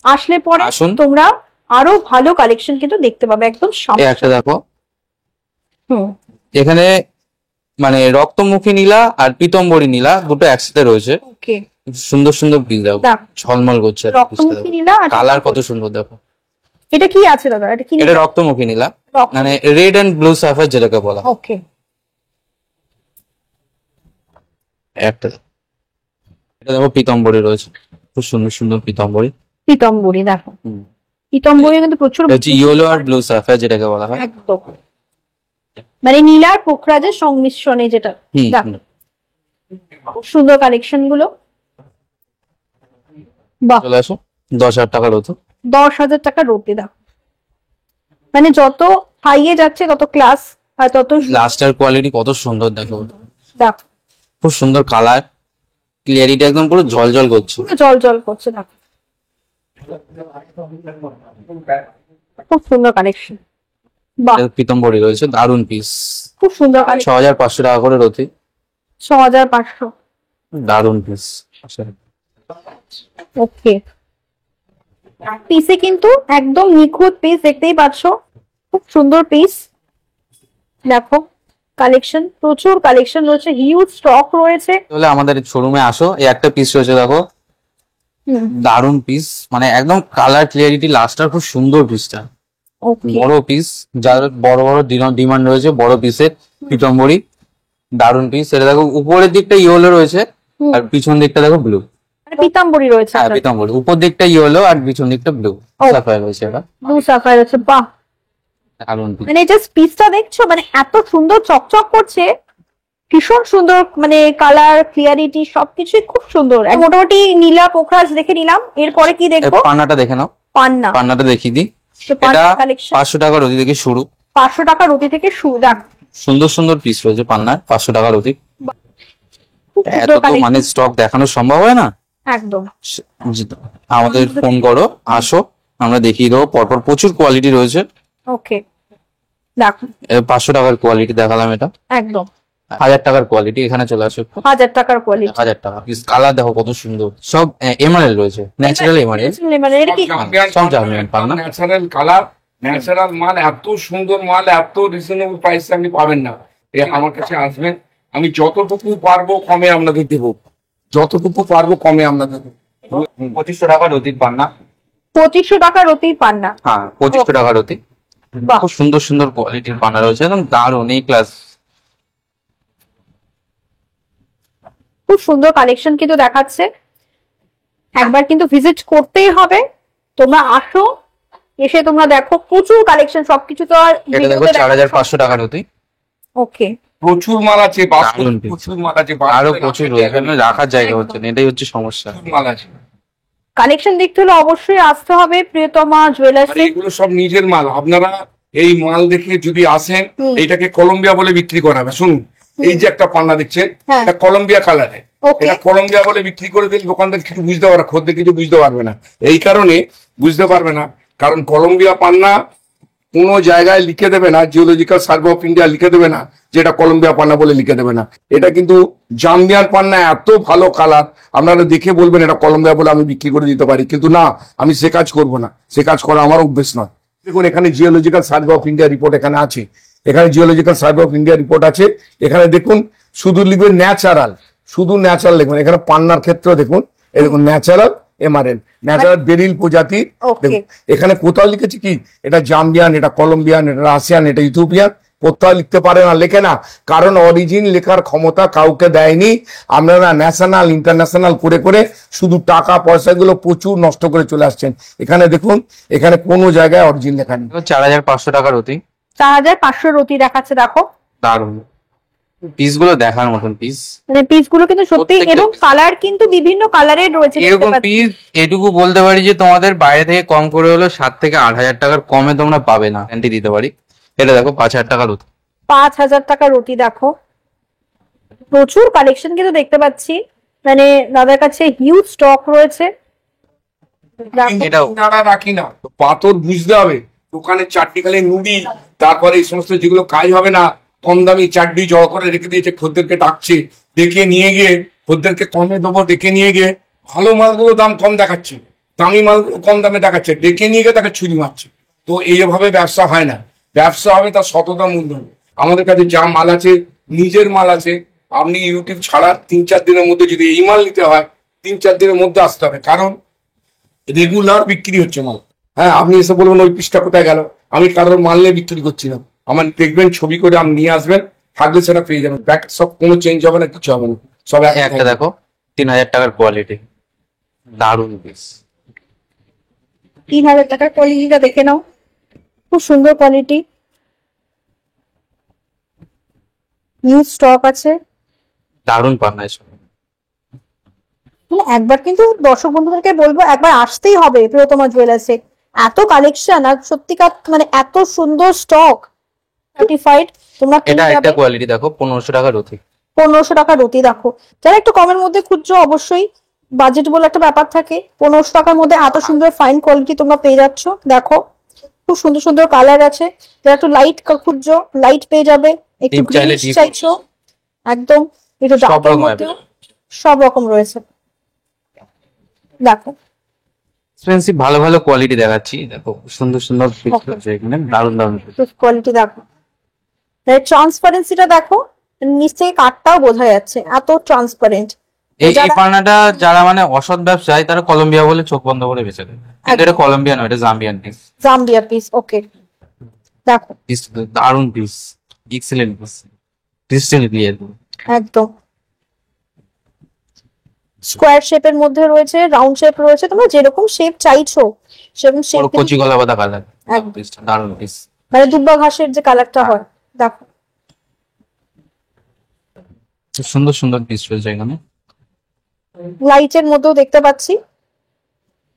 আসলে পরে আসুন। তোমরা আরো ভালো কালেকশন কিন্তু দেখতে পাবে একদম সামনে। এই একটা দেখো, হুম, এখানে মানে রক্তমুখী নীলা আর পীতম্বরী নীলা দুটো একসাথে রয়েছে। ওকে, সুন্দর সুন্দর পিস দেখো, দেখো ঝলমল করছে। রক্তমুখী নীলা আর কালার কত সুন্দর দেখো। এটা কি আছে দাদা? এটা কি? এটা রক্তমুখী নীলা, রক্ত- মানে রেড এন্ড ব্লু সাফার যেটাকে বলা হয়। ওকে, একটা দেখো। এটা দেখো পীতম্বরী রয়েছে, খুব সুন্দর সুন্দর পীতম্বরী। পীতম্বরী দেখো, হুম। পীতম্বরী কিন্তু প্রচুর এটা হচ্ছে ইয়েলো আর ব্লু সাফার যেটাকে বলা হয়। একদম মানে নীলা আর পোখরাজের সংমিশ্রণে যেটা। হুম, দেখো হুম। খুব সুন্দর কালেকশন গুলো। বাহ, চলে আসো, 10,000 টাকার হতো। 10,000 টাকা রতি দাও, মানে যত হাইয়ে যাচ্ছে তত ক্লাস আর তত লাস্টার কোয়ালিটি কত সুন্দর দেখো, দাও, খুব সুন্দর কালার, ক্লিয়ারিটি একদম পুরো জল জল করছে। জল জল করছে, দেখো খুব সুন্দর কালেকশন। বাহ, পিতম্বরী রয়েছে, দারুন পিস। খুব সুন্দর কালেকশন। 6,500 টাকা করে রতি, 6,500। দারুন পিস। ওকে, পিসে কিন্তু একদম নিখুঁত পিস, দেখতেই পাচ্ছ খুব সুন্দর পিস। দেখো কালেকশন, প্রচুর কালেকশন রয়েছে, হিউজ স্টক রয়েছে। তাহলে আমাদের শোরুমে আসো, এই একটা পিস রয়েছে দেখো, দারুন পিস, মানে একদম কালার ক্লিয়ারিটি লাস্টার, খুব সুন্দর পিসটা, ওকে, বড় পিস, যার বড় বড় ডিমান্ড রয়েছে বড় পিসের পিতম্বরী, দারুন পিস। এটা দেখো উপরের দিকটা ইয়েলো রয়েছে আর পিছন দিকটা দেখো ব্লু। মানে পিতাম্বরী রয়েছে, হ্যাঁ পিতম্বরী, উপর দিকটা ইয়েলো আর পিছন দিকটা ব্লু সাফায়ার রয়েছে। এটা ব্লু সাফায়ার রয়েছে। বাহ, দারুন পিস। মানে জাস্ট পিসটা দেখছো, মানে এত সুন্দর চকচক করছে, ভীষণ সুন্দর, মানে কালার ক্লিয়ারিটি সবকিছুই খুব সুন্দর। মোটামুটি নীলা পোখরাজ দেখে নিলাম, এরপরে কি দেখবো? পান্নাটা দেখে নাও, পান্না। পান্নাটা দেখিয়ে দিই। তো পান্না এটা কালেকশন 500 টাকা রতি থেকে শুরু, 500 টাকা রতি থেকে শুরু। দেখ সুন্দর সুন্দর পিস রয়েছে পান্নার, 500 টাকা রতি। খুব এত সুন্দর তো কালেকশন, মানে স্টক দেখানো সম্ভব হয় না। একদম। আমাদের ফোন করো, আসো, আমরা দেখিয়ে দেবো পরপর, প্রচুর কোয়ালিটি রয়েছে। ওকে, দেখো 500 টাকার কোয়ালিটি দেখালাম, এটা একদম 1000 টাকার কোয়ালিটি, এখানে চলে আসো একটু। 1000 টাকার কোয়ালিটি। 1000 টাকা পিস, কালার দেখো কত সুন্দর, সব এমারেল রয়েছে, ন্যাচারাল এমারেল, মানে এটা কি সব জার্মান পান্না। ন্যাচারাল কালার, ন্যাচারাল মাল, এত সুন্দর মাল, এত রিজনেবল প্রাইসে আপনি পাবেন না। আমার কাছে আসবেন, আমি যতটুকু পারবো কমে আপনাদের দেবো, যতটুকু পারবো কমে আপনাদের দেবো। 2500 টাকা রতির পান্না। 2500 টাকা রতির পান্না। হ্যাঁ 2500 টাকা রতি। বাহ, খুব সুন্দর সুন্দর কোয়ালিটির পান্না রয়েছে, একদম দারুন, এই ক্লাস। খুব সুন্দর কালেকশন কিন্তু দেখাচ্ছে, একবার কিন্তু ভিজিট করতেই হবে। তোমরা আসো, এসে তোমরা দেখো প্রচুর কালেকশন, সবকিছু তো আর এটা দেখো 4500 টাকা রতি। ওকে, প্রচুর মাল আছে, দারুণ piece। প্রচুর মাল আছে, আরো প্রচুর রয়েছে, এখানে রাখার জায়গা হচ্ছে না, এটাই হচ্ছে সমস্যা। প্রচুর মাল আছে। কালেকশন দেখতে হলে অবশ্যই আসতে হবে প্রিয়তমা আর জুয়েলার্সে। এগুলো সব নিজের মাল, আপনারা এই মাল দেখে যদি আসেন, হুম। এইটাকে কলম্বিয়া বলে বিক্রি করা হবে। শুনুন, এই যে একটা পান্না দেখছেন, হ্যাঁ। এটা কলম্বিয়া কালারে, ওকে, এটা কলম্বিয়া বলে বিক্রি করে দিলে দোকানদার কিছু বুঝতে পারে, খদ্দের কিছু বুঝতে পারবে না। এই কারণে বুঝতে পারবে না, কারণ কলম্বিয়া পান্না কোনো জায়গায় লিখে দেবে না, জিওলজিক্যাল সার্ভে অফ ইন্ডিয়া লিখে দেবে না যে এটা কলম্বিয়া পান্না বলে লিখে দেবে না। এটা কিন্তু জাম্বিয়ার পান্না, এত ভালো কালার, আপনারা দেখে বলবেন এটা কলম্বিয়া বলে আমি বিক্রি করে দিতে পারি, কিন্তু না, আমি সে কাজ করবো না, সে কাজ করা আমার অভ্যেস নয়। দেখুন এখানে geological survey of India report এখানে আছে, এখানে geological survey of India report আছে। এখানে দেখুন শুধু লিখবেন ন্যাচারাল, শুধু ন্যাচারাল লিখবেন। এখানে পান্নার ক্ষেত্রে দেখুন, এই দেখুন ন্যাচারাল এমআরএন, ন্যাচারাল বেরিল প্রজাতির। ওকে। দেখুন এখানে কোথাও লিখেছি কি এটা জাম্বিয়ান, এটা কলম্বিয়ান, এটা রাশিয়ান, এটা ইথিওপিয়ান, কোথাও লিখতে পারে না, লেখে না, কারণ অরিজিন লেখার ক্ষমতা কাউকে দেয়নি। আপনারা ন্যাশনাল ইন্টারন্যাশনাল করে করে শুধু টাকা পয়সাগুলো প্রচুর নষ্ট করে চলে আসছেন। এখানে দেখুন, এখানে কোনো জায়গায় অরিজিন লেখা নেই। 4500 টাকা রতি, 4500 রতি দেখাচ্ছে। দেখো দারুন পিস গুলো, দেখার মতন পিস। মানে পিস গুলো কিন্তু সত্যি, প্রত্যেকটা এবং কালার কিন্তু বিভিন্ন কালারের রয়েছে, দেখতে এরকম পাচ্ছ। পিস এটুকু বলতে পারি যে তোমাদের বাইরে থেকে কম করে হলো 7 থেকে 8000 টাকার কমে তোমরা পাবে না, গ্যারান্টি দিতে পারি। এটা দেখো 5000 টাকা রতি। 5000 টাকা রতি। দেখো প্রচুর কালেকশন কিন্তু দেখতে পাচ্ছি, মানে দাদার কাছে হিউজ স্টক রয়েছে। দেখো, এটাও টাকা রাখি না, তো পাথর বুঝতে হবে, দোকানে চারটি খালি নুডি, তারপরে এই সমস্ত যেগুলো কাজ হবে না, কম দামি চারটি জড় করে রেখে দিয়েছে, খদ্দেরকে ডাকছে, ডেকে নিয়ে গিয়ে খদ্দেরকে কমে দেবো, ডেকে নিয়ে গিয়ে ভালো মালগুলো দাম কম দেখাচ্ছে, দামি মালগুলো কম দামে দেখাচ্ছে, ডেকে নিয়ে গিয়ে তাকে ছুরি মারছে। তো এইভাবে ব্যবসা হয় না, ব্যবসা হবে তার সততা মূল্য। আমাদের কাছে যা মাল আছে, নিজের মাল আছে, আপনি ইউটিউব ছাড়া 3-4 দিনের মধ্যে যদি এই মাল নিতে হয়, 3-4 দিনের মধ্যে আসতে হবে, কারণ রেগুলার বিক্রি হচ্ছে মাল। হ্যাঁ, আপনি এসে বলবেন ওই পিসটা কোথায় গেল, আমি কারোর মাল নিয়ে বিক্রি করছি না, আমার দেখবেন ছবি করে আপনি নিয়ে আসবেন, থাকলে সেটা পেয়ে যাবেন, ব্যাক সব কোনো চেঞ্জ হবে না, কিছু হবে না, সব একটা দেখো 3000 টাকার কোয়ালিটি, দারুন পিস। 3000 টাকার কোয়ালিটিটা দেখে নাও, খুব সুন্দর কোয়ালিটি, নিউ স্টক আছে। দারুন পান্না এসব। মানে একবার কিন্তু দর্শক বন্ধুদেরকে বলবো একবার আসতেই হবে প্রিয়তমা জুয়েলার্সে। এত কালেকশন আর সত্যিকার মানে এত সুন্দর স্টক সার্টিফাইড। তোমরা এটা একটা কোয়ালিটি দেখো 1500 টাকা রতি। 1500 টাকা রতি দেখো। যারা একটু কমের মধ্যে খুঁজছো, অবশ্যই বাজেট বলে একটা ব্যাপার থাকে, 1500 টাকার মধ্যে এত সুন্দর ফাইন কোয়ালিটি তোমরা পেয়ে যাচ্ছ। দেখো খুব সুন্দর সুন্দর কালার আছে। যারা একটু লাইট খুঁজছো, লাইট পেয়ে যাবে। একটু Deep চাইলে গ্রিন deep। চাইছো, একদম একটু সব ডার্কের রকম মধ্যে সব রকম রয়েছে। দেখো এক্সপেন্সিভ ভালো ভালো কোয়ালিটি দেখাচ্ছি, দেখো সুন্দর সুন্দর পিস আছে এখানে, দারুণ দারুণ piece। কোয়ালিটি দেখো, ট্রান্সপারেন্সিটা দেখো, নিচ থেকে কাঠটাও বোঝা যাচ্ছে, এত ট্রান্সপারেন্ট। এই পান্নাটা যারা মানে অসৎ ব্যবসায়ী তারা কলম্বিয়া বলে চোখ বন্ধ করে বেচে দেয়, কিন্তু এটা কলম্বিয়া নয়, এটা জাম্বিয়ান পিস। জাম্বিয়া পিস, ওকে। দেখো পিস দারুণ piece, excellent piece, crystal clear. একদম স্কোয়ার শেপের মধ্যে রয়েছে, রাউন্ড শেপ রয়েছে, তোমরা যেরকম শেপ চাইছো সেরকম শেপ। কচি গলা বাঁধা কালার, একদম। পিসটা দারুণ পিস, মানে দুব্বা ঘাসের যে কালারটা হয়। দেখো খুব সুন্দর সুন্দর পিস রয়েছে এখানে। লাইটের মধ্যেও দেখতে পাচ্ছি।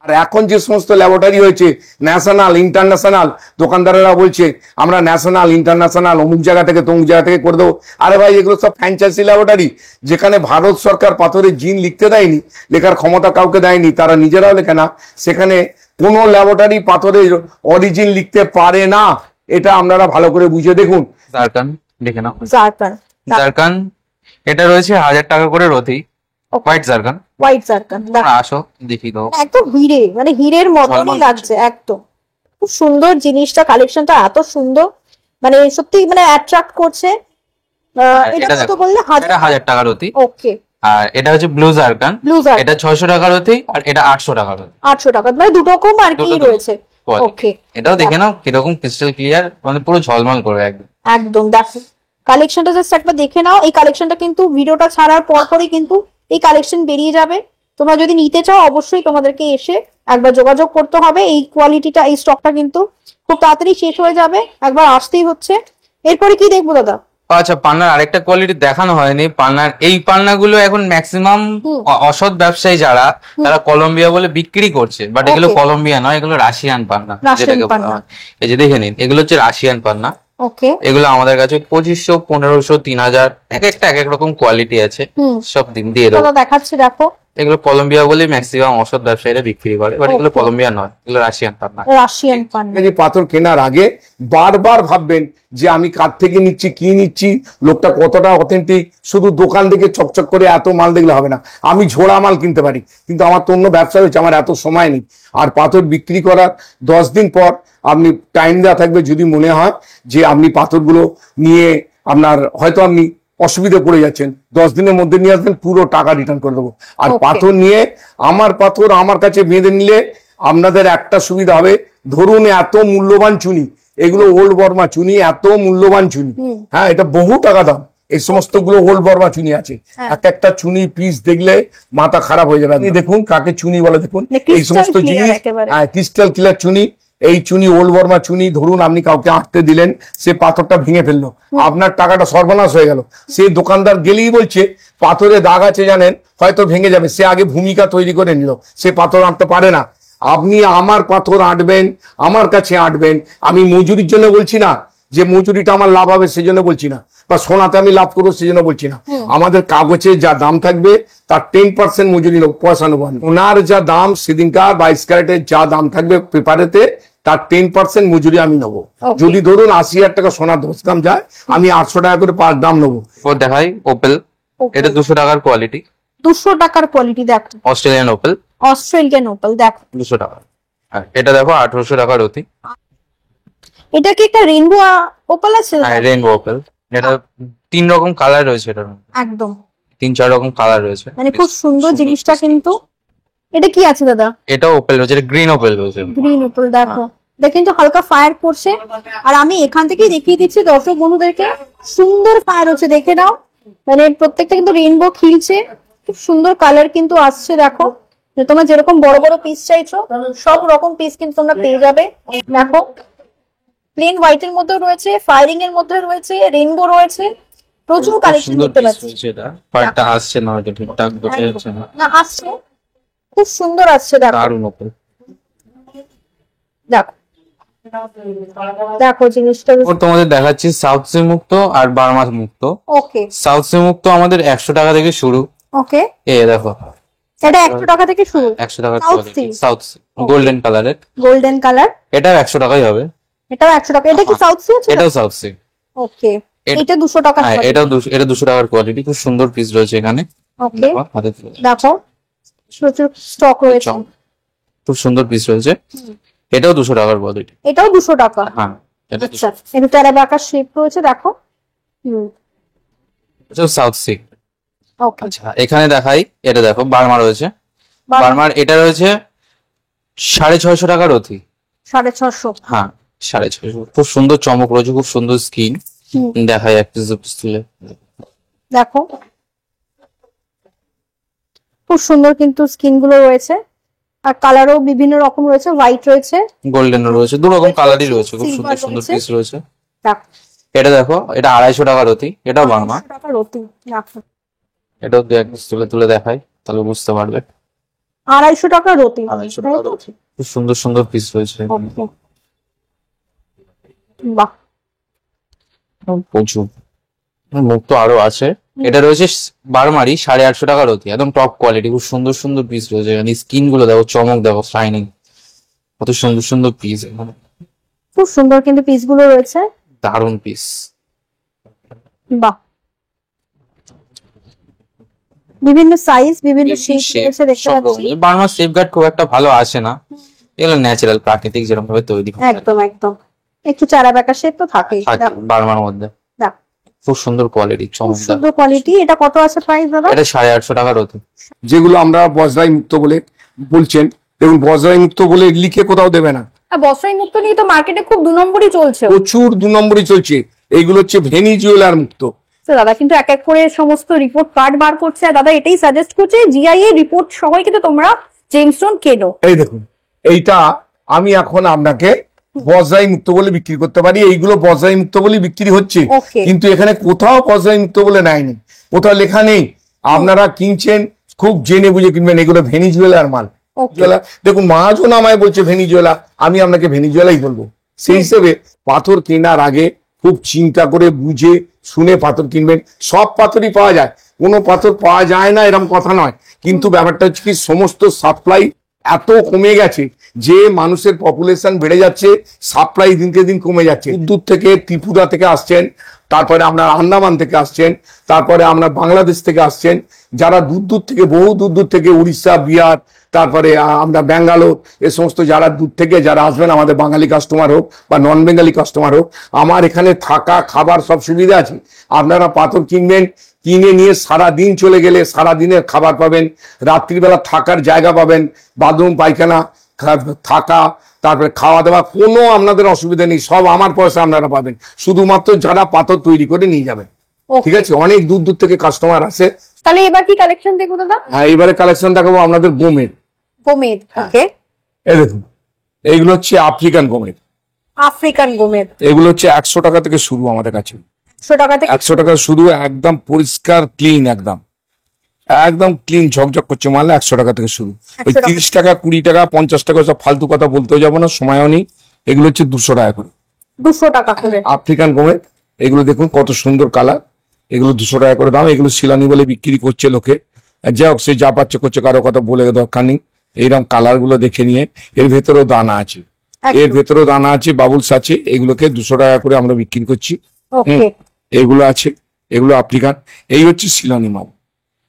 আর এখন যে সমস্ত ল্যাবরেটরি হয়েছে ন্যাশনাল ইন্টারন্যাশনাল, দোকানদারেরা বলছে আমরা ন্যাশনাল ইন্টারন্যাশনাল অমুক জায়গা থেকে তমুক জায়গা থেকে করে দেবো। আরে ভাই এগুলো সব ফ্র্যাঞ্চাইজি ল্যাবরেটরি, যেখানে ভারত সরকার পাথরের জিন লিখতে দেয়নি, লেখার ক্ষমতা কাউকে দেয়নি, তারা নিজেরাও লেখে না, সেখানে কোনো ল্যাবরেটরি পাথরের অরিজিন লিখতে পারে না। এটা আপনারা ভালো করে বুঝে দেখুন। জারকান দেখে নাও, জারকান, জারকান এটা রয়েছে 1000 টাকা করে রতি, হোয়াইট জারকান। হোয়াইট জারকান আসো দেখি দাও, একদম হিরে, মানে হীরের মতনই লাগছে একদম। খুব সুন্দর জিনিসটা, কালেকশনটা এত সুন্দর, মানে সত্যি মানে অ্যাট্রাক্ট করছে। এটা কত বললে? এটা 1000 টাকা রতি। ওকে। আর এটা হচ্ছে ব্লু জারকান, ব্লু জারকান এটা 600 টাকা রতি, আর এটা 800 টাকা রতি। 800 টাকা, মানে দুটো রকম আর কি রয়েছে। ওকে, এটাও দেখে নাও কিরকম ক্রিস্টাল ক্লিয়ার, মানে পুরো ঝলমল করবে একদম। একদম। দেখো কালেকশনটা জাস্ট একবার দেখে নাও। এই কালেকশনটা কিন্তু ভিডিওটা ছাড়ার পরই কিন্তু এই কালেকশন বেরিয়ে যাবে। তোমরা যদি নিতে চাও অবশ্যই তোমাদেরকে এসে একবার যোগাযোগ করতে হবে। এই কোয়ালিটিটা, এই স্টকটা কিন্তু খুব তাড়াতাড়ি শেষ হয়ে যাবে, একবার আসতেই হচ্ছে। এরপরে কি দেখবো দাদা? আচ্ছা, পান্নার আরেকটা কোয়ালিটি দেখানো হয়নি। পান্নার এই পান্নাগুলো এখন ম্যাক্সিমাম অসৎ ব্যবসায়ী যারা, তারা কলম্বিয়া বলে বিক্রি করছে, বাট এগুলো কলম্বিয়া নয়, এগুলো রাশিয়ান পান্না, যেটাকে বলা হয়। এই যে দেখে নিন, এগুলো হচ্ছে রাশিয়ান পান্না। ওকে। এগুলো আমাদের কাছে 2500, 1500, 3000, এক একটা এক এক রকম কোয়ালিটি আছে, সব দিন দিয়ে দেবো। দেখাচ্ছি, দেখো এগুলো কলম্বিয়া বলে ম্যাক্সিমাম অসৎ ব্যবসায়ীরা বিক্রি করে, বাট এগুলো কলম্বিয়া নয়, এগুলো রাশিয়ান পান্না। রাশিয়ান পান্না। যে পাথর কেনার আগে বারবার ভাববেন যে আমি কার থেকে নিচ্ছি, কি নিচ্ছি, লোকটা কতটা অথেন্টিক। শুধু দোকান থেকে চকচক করে এত মাল দেখলে হবে না। আমি ঝোড়া মাল কিনতে পারি, কিন্তু আমার তো অন্য ব্যবসা রয়েছে, আমার এত সময় নেই। আর পাথর বিক্রি করার 10 দিন পর আপনি টাইম দেওয়া থাকবে, যদি মনে হয় যে আপনি পাথরগুলো নিয়ে আপনার হয়তো আপনি অসুবিধা পড়ে যাচ্ছেন, 10 দিনের মধ্যে নিয়ে আসবেন, পুরো টাকা রিটার্ন করে দেবো। আর পাথর নিয়ে আমার পাথর আমার কাছে বেঁধে নিলে আপনাদের একটা সুবিধা হবে, ধরুন এত মূল্যবান চুনি, এগুলো ওল্ড বর্মা চুনি, এত মূল্যবান চুনি, হ্যাঁ এটা বহু টাকা দাম। এই সমস্ত গুলো ওল্ড বর্মা চুনি আছে, এক একটা চুনি পিস দেখলে মাথা খারাপ হয়ে যাবে। আপনি দেখুন কাকে চুনি বলে, দেখুন এই সমস্ত জিনিস ক্রিস্টাল ক্লিয়ার চুনি। এই চুনি ওল্ড বর্মা চুনি, ধরুন আপনি কাউকে আঁটতে দিলেন, সে পাথরটা ভেঙে ফেললো, আপনার টাকাটা সর্বনাশ হয়ে গেল। সেই দোকানদার গেলেই বলছে পাথরে দাগ আছে জানেন, হয়তো ভেঙে যাবে, সে আগে ভূমিকা তৈরি করে নিল, সে পাথর আঁটতে পারে না। আপনি আমার পাথর আঁটবেন, আমার কাছে আঁটবেন। আমি মজুরির জন্য বলছি না, যে মজুরিটা আমার লাভ হবে সেজন্য বলছি না, বা সোনাতে আমি লাভ করবো সেজন্য বলছি না। আমাদের কাগজে যা দাম থাকবে তার 10% মজুরি পয়সা নেবো। ওনার যা দাম সেদিনকার 22 ক্যারেটের যা দাম থাকবে পেপারেতে, তার 10% মজুরি আমি নেবো। যদি ধরুন 80,000 টাকা সোনার 10 গ্রাম যায়, আমি 800 টাকা করে পার দাম নেবো। দেখাই ওপেল, এটা 200 টাকার কোয়ালিটি। 200 টাকার কোয়ালিটি দেখো, অস্ট্রেলিয়ান ওপেল। অস্ট্রেলিয়ান ওপেল দেখো 200 টাকা। এটা দেখো 1800 টাকার রতি। এটা কি একটা রেইনবো ওপাল আছে? হ্যাঁ, রেইনবো ওপেল। এটা 3 রকম কালার রয়েছে, এটার একদম 3-4 রকম কালার রয়েছে, মানে খুব সুন্দর জিনিসটা। কিন্তু এটা কি আছে দাদা? এটা ওপেল রয়েছে, এটা গ্রিন ওপেল রয়েছে। গ্রিন ওপেল দেখো, এটা কিন্তু হালকা ফায়ার করছে। আর আমি এখান থেকেই দেখিয়ে দিচ্ছি দর্শক বন্ধুদেরকে, সুন্দর ফায়ার হচ্ছে, দেখে নাও। মানে প্রত্যেকটা কিন্তু রেইনবো খিলছে, খুব সুন্দর কালার কিন্তু আসছে। দেখো তোমরা যেরকম বড় বড় পিস চাইছো সব রকম পিস কিন্তু তোমরা পেয়ে যাবে। দেখো প্লেন হোয়াইটের মধ্যে রয়েছে, ফায়ারিং এর মধ্যে রয়েছে, রেইনবো রয়েছে, প্রচুর কালেকশন সুন্দর দেখতে piece পাচ্ছি। রয়েছে এটা। পাড়টা আসছে না হয়তো ঠিকঠাক বসে যাচ্ছে না। না আসছে, খুব সুন্দর আসছে। দেখো দারুণ ওপর। দেখো দেখো জিনিসটা। ওর তোমাদের দেখাচ্ছি সাউথ সি মুক্ত আর বার্মা মুক্ত। ওকে সাউথ সি মুক্ত আমাদের 100 টাকা থেকে শুরু। ওকে, দেখো এটা 100 টাকা থেকে শুরু। 100 টাকার South sea? South sea golden কালারের, গোল্ডেন কালার, এটাও 100 টাকাই হবে। এটাও 100 টাকা। এটা কি সাউথ সি আছে? এটাও সাউথ সি। ওকে, এটা 200 টাকা। হ্যাঁ এটাও 200 টাকার কোয়ালিটি, খুব সুন্দর পিস রয়েছে এখানে। ওকে, দেখো, হাতে তুলে। দেখো প্রচুর স্টক রয়েছে। খুব সুন্দর পিস রয়েছে। এটাও 200 টাকার কোয়ালিটি। এটাও 200 টাকা। হ্যাঁ এটা আচ্ছা, এটা টেরাবাকা শেপ রয়েছে, দেখো। South C. ওকে, আচ্ছা এখানে দেখাই, এটা দেখো বার্মা রয়েছে। বার্মার এটা রয়েছে 650 টাকার অতি। 650। হ্যাঁ 650, খুব সুন্দর চমক রয়েছে, খুব সুন্দর স্কিন। দেখাই এক পিস তুলে। দেখো খুব সুন্দর কিন্তু স্কিন গুলো রয়েছে, আর কালারও বিভিন্ন রকম রয়েছে, হোয়াইট রয়েছে, গোল্ডেন রয়েছে, দু রকম কালারই রয়েছে, খুব সুন্দর Silver সুন্দর রয়েছে। পিস রয়েছে। দেখো এটা দেখো, এটা 250 টাকার অতি, এটাও বার্মা। 200 টাকা রতি। দেখো এটাও দু এক পিস তুলে তুলে দেখাই, তাহলে বুঝতে পারবে। 250 টাকা রতি। 250 টাকার অতি, খুব সুন্দর সুন্দর পিস রয়েছে। Okay. বাহ, প্রচুর মুখ তো আরো আছে। এটা রয়েছে বারমারি 850 টাকার অতি, একদম টপ কোয়ালিটি, খুব সুন্দর সুন্দর পিস রয়েছে। এখানে স্কিন গুলো দেখো, চমক দেখো, শাইনিং, কত সুন্দর সুন্দর পিস, খুব সুন্দর কিন্তু পিস গুলো রয়েছে। দারুণ পিস। বাহ, বিভিন্ন সাইজ, বিভিন্ন শেপ রয়েছে, দেখতে পাচ্ছি। বার্মার সেফগার্ড খুব একটা ভালো আসে না, এগুলো ন্যাচারাল প্রাকৃতিক যেরকম ভাবে তৈরি হয় একদম একদম, একটু চারা বাঁকা শেপ তো থাকেই। থাকে বার্মার মধ্যে। দেখো খুব সুন্দর কোয়ালিটি, খুব চমকদার। সুন্দর কোয়ালিটি। এটা কত আছে প্রাইস দাদা? এটা 850 টাকার অতি। যেগুলো আমরা বজরাই মুক্ত বলে বলছেন, দেখুন বজরাই মুক্ত বলে লিখে কোথাও দেবে না, আর বস্ত্রাই মুক্ত নিয়ে তো মার্কেটে খুব 2 নম্বরই চলছে। প্রচুর 2 নম্বরই চলছে। এইগুলো হচ্ছে ভেনিজুয়েলার মুক্ত। তো দাদা কিন্তু এক এক করে সমস্ত রিপোর্ট কার্ড বার করছে, আর দাদা এটাই সাজেস্ট করছে জিআইএ রিপোর্ট সবাই কিন্তু তোমরা জেমস্টোন কেনো। এই দেখুন, এইটা আমি এখন আপনাকে বজরাই মুক্ত বলে বিক্রি করতে পারি, এইগুলো বজরাই মুক্ত বলে বিক্রি হচ্ছে, Okay. কিন্তু এখানে কোথাও বজরাই মুক্ত বলে নেয়নি, কোথাও লেখা নেই। আপনারা কিনছেন খুব জেনে বুঝে কিনবেন, এগুলো ভেনিজুয়েলার মাল। ভেনিজুয়েলা দেখুন, মহাজন আমায় বলছে ভেনিজুয়েলা, আমি আপনাকে ভেনিজুয়েলাই বলবো। সেই হিসেবে পাথর কেনার আগে খুব চিন্তা করে বুঝে শুনে পাথর কিনবেন। সব পাথরই পাওয়া যায়, কোনো পাথর পাওয়া যায় না এরকম কথা নয়, কিন্তু ব্যাপারটা হচ্ছে কি, সমস্ত সাপ্লাই এত কমে গেছে যে মানুষের পপুলেশন বেড়ে যাচ্ছে, সাপ্লাই দিনকে দিন কমে যাচ্ছে। দূর থেকে ত্রিপুরা থেকে আসছেন, তারপরে আপনার আন্দামান থেকে আসছেন, তারপরে আপনার বাংলাদেশ থেকে আসছেন, যারা দূর দূর থেকে, বহু দূর দূর থেকে, উড়িষ্যা, বিহার, তারপরে আমরা ব্যাঙ্গালোর, এ সমস্ত যারা দূর থেকে যারা আসবেন, আমাদের বাঙালি কাস্টমার হোক বা নন বেঙ্গালি কাস্টমার হোক, আমার এখানে থাকা খাবার সব সুবিধা আছে। আপনারা পাথর কিনবেন, কিনে নিয়ে সারা দিন চলে গেলে সারা দিনের খাবার পাবেন, রাত্রিবেলা থাকার জায়গা পাবেন, বাথরুম পায়খানা থাকা, তারপরে খাওয়া দাওয়া, কোনো আপনাদের অসুবিধা নেই, সব আমার পয়সা আপনারা পাবেন, শুধুমাত্র যারা পাথর তৈরি করে নিয়ে যাবেন। ঠিক আছে, অনেক দূর দূর থেকে কাস্টমার আসে। তাহলে এবার কি কালেকশন দেখবো দাদা? হ্যাঁ, এবারে কালেকশন দেখাবো আপনাদের গোমের। গোমেদ। ওকে, এই দেখুন, এইগুলো হচ্ছে আফ্রিকান গোমের। আফ্রিকান গোমেদ। এগুলো হচ্ছে 100 টাকা থেকে শুরু আমাদের কাছে। 100 টাকা থেকে 100 টাকা শুরু, একদম পরিষ্কার ক্লিন, একদম একদম ক্লিন ঝকঝক করছে মাল, 100 টাকা থেকে শুরু। ওই 100 টাকা। 30 টাকা 20 টাকা 50 টাকা সব ফালতু কথা বলতেও যাবো না, সময়ও নেই। এগুলো হচ্ছে 200 টাকা করে 200 টাকা করে আফ্রিকান গোমের। এগুলো দেখুন কত সুন্দর কালার, এগুলো 200 টাকা করে দাম। এগুলো শিলানি বলে বিক্রি করছে লোকে, যাই হোক, সে যা পাচ্ছে করছে, কারো কথা বলে দরকার নেই। এইরকম কালার গুলো দেখে নিয়ে, এর ভেতরেও দানা আছে, এর ভেতরেও দানা আছে, বাবুলস আছে, এগুলোকে 200 টাকা করে আমরা বিক্রি করছি। ওকে, এগুলো আছে, এগুলো আফ্রিকান। এই হচ্ছে শিলনি মাল,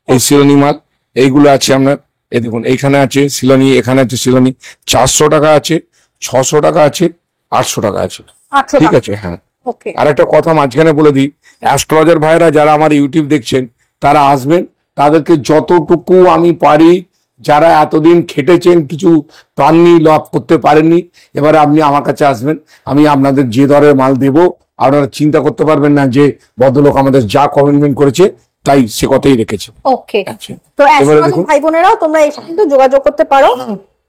এই শিলনি মাল এইগুলো আছে আপনার। এই দেখুন, এইখানে আছে শিলনি, এখানে আছে শিলনি। 400 টাকা আছে, 600 টাকা আছে, 800 টাকা আছে। 800 ঠিক টাকা। আছে, হ্যাঁ। ওকে, আর একটা কথা মাঝখানে বলে দিই, অ্যাস্ট্রোলজার ভাইরা যারা আমার ইউটিউব দেখছেন, তারা আসবেন, তাদেরকে যতটুকু আমি পারি, যারা এতদিন খেটেছেন কিছু পাননি, লাভ করতে পারেননি, এবারে আপনি আমার কাছে আসবেন, আমি আপনাদের যে দরের মাল দেবো আপনারা চিন্তা করতে পারবেন না যে ভদ্রলোক আমাদের যা কমিটমেন্ট করেছে তাই সে কথাই রেখেছে। ওকে। আচ্ছা, তো এবারে অ্যাস্ট্রোলজি দেখুন, ভাই বোনেরাও তোমরা এসে কিন্তু যোগাযোগ করতে পারো,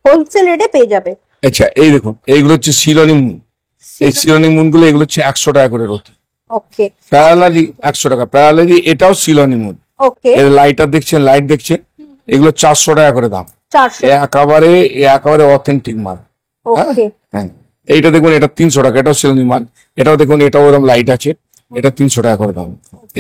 হোলসেল রেটে পেয়ে যাবে। আচ্ছা এই দেখুন, এইগুলো হচ্ছে শিলনি মুন। এই শিলনি মুন গুলো এগুলো হচ্ছে 100 টাকা করে রতি। ওকে প্যারালালি 100 টাকা, প্যারালালি এটাও সিলনি মুড। ওকে এর লাইটার দেখছেন, লাইট দেখছেন, এগুলো 400 টাকা করে দাম। 400 একেবারে অথেন্টিক মাল। ওকে হ্যাঁ, এইটা দেখুন, এটা 300 টাকা, এটাও সিলনি মাল। এটাও দেখুন, এটাও ওরকম লাইট আছে, এটা 300 টাকা করে দাম।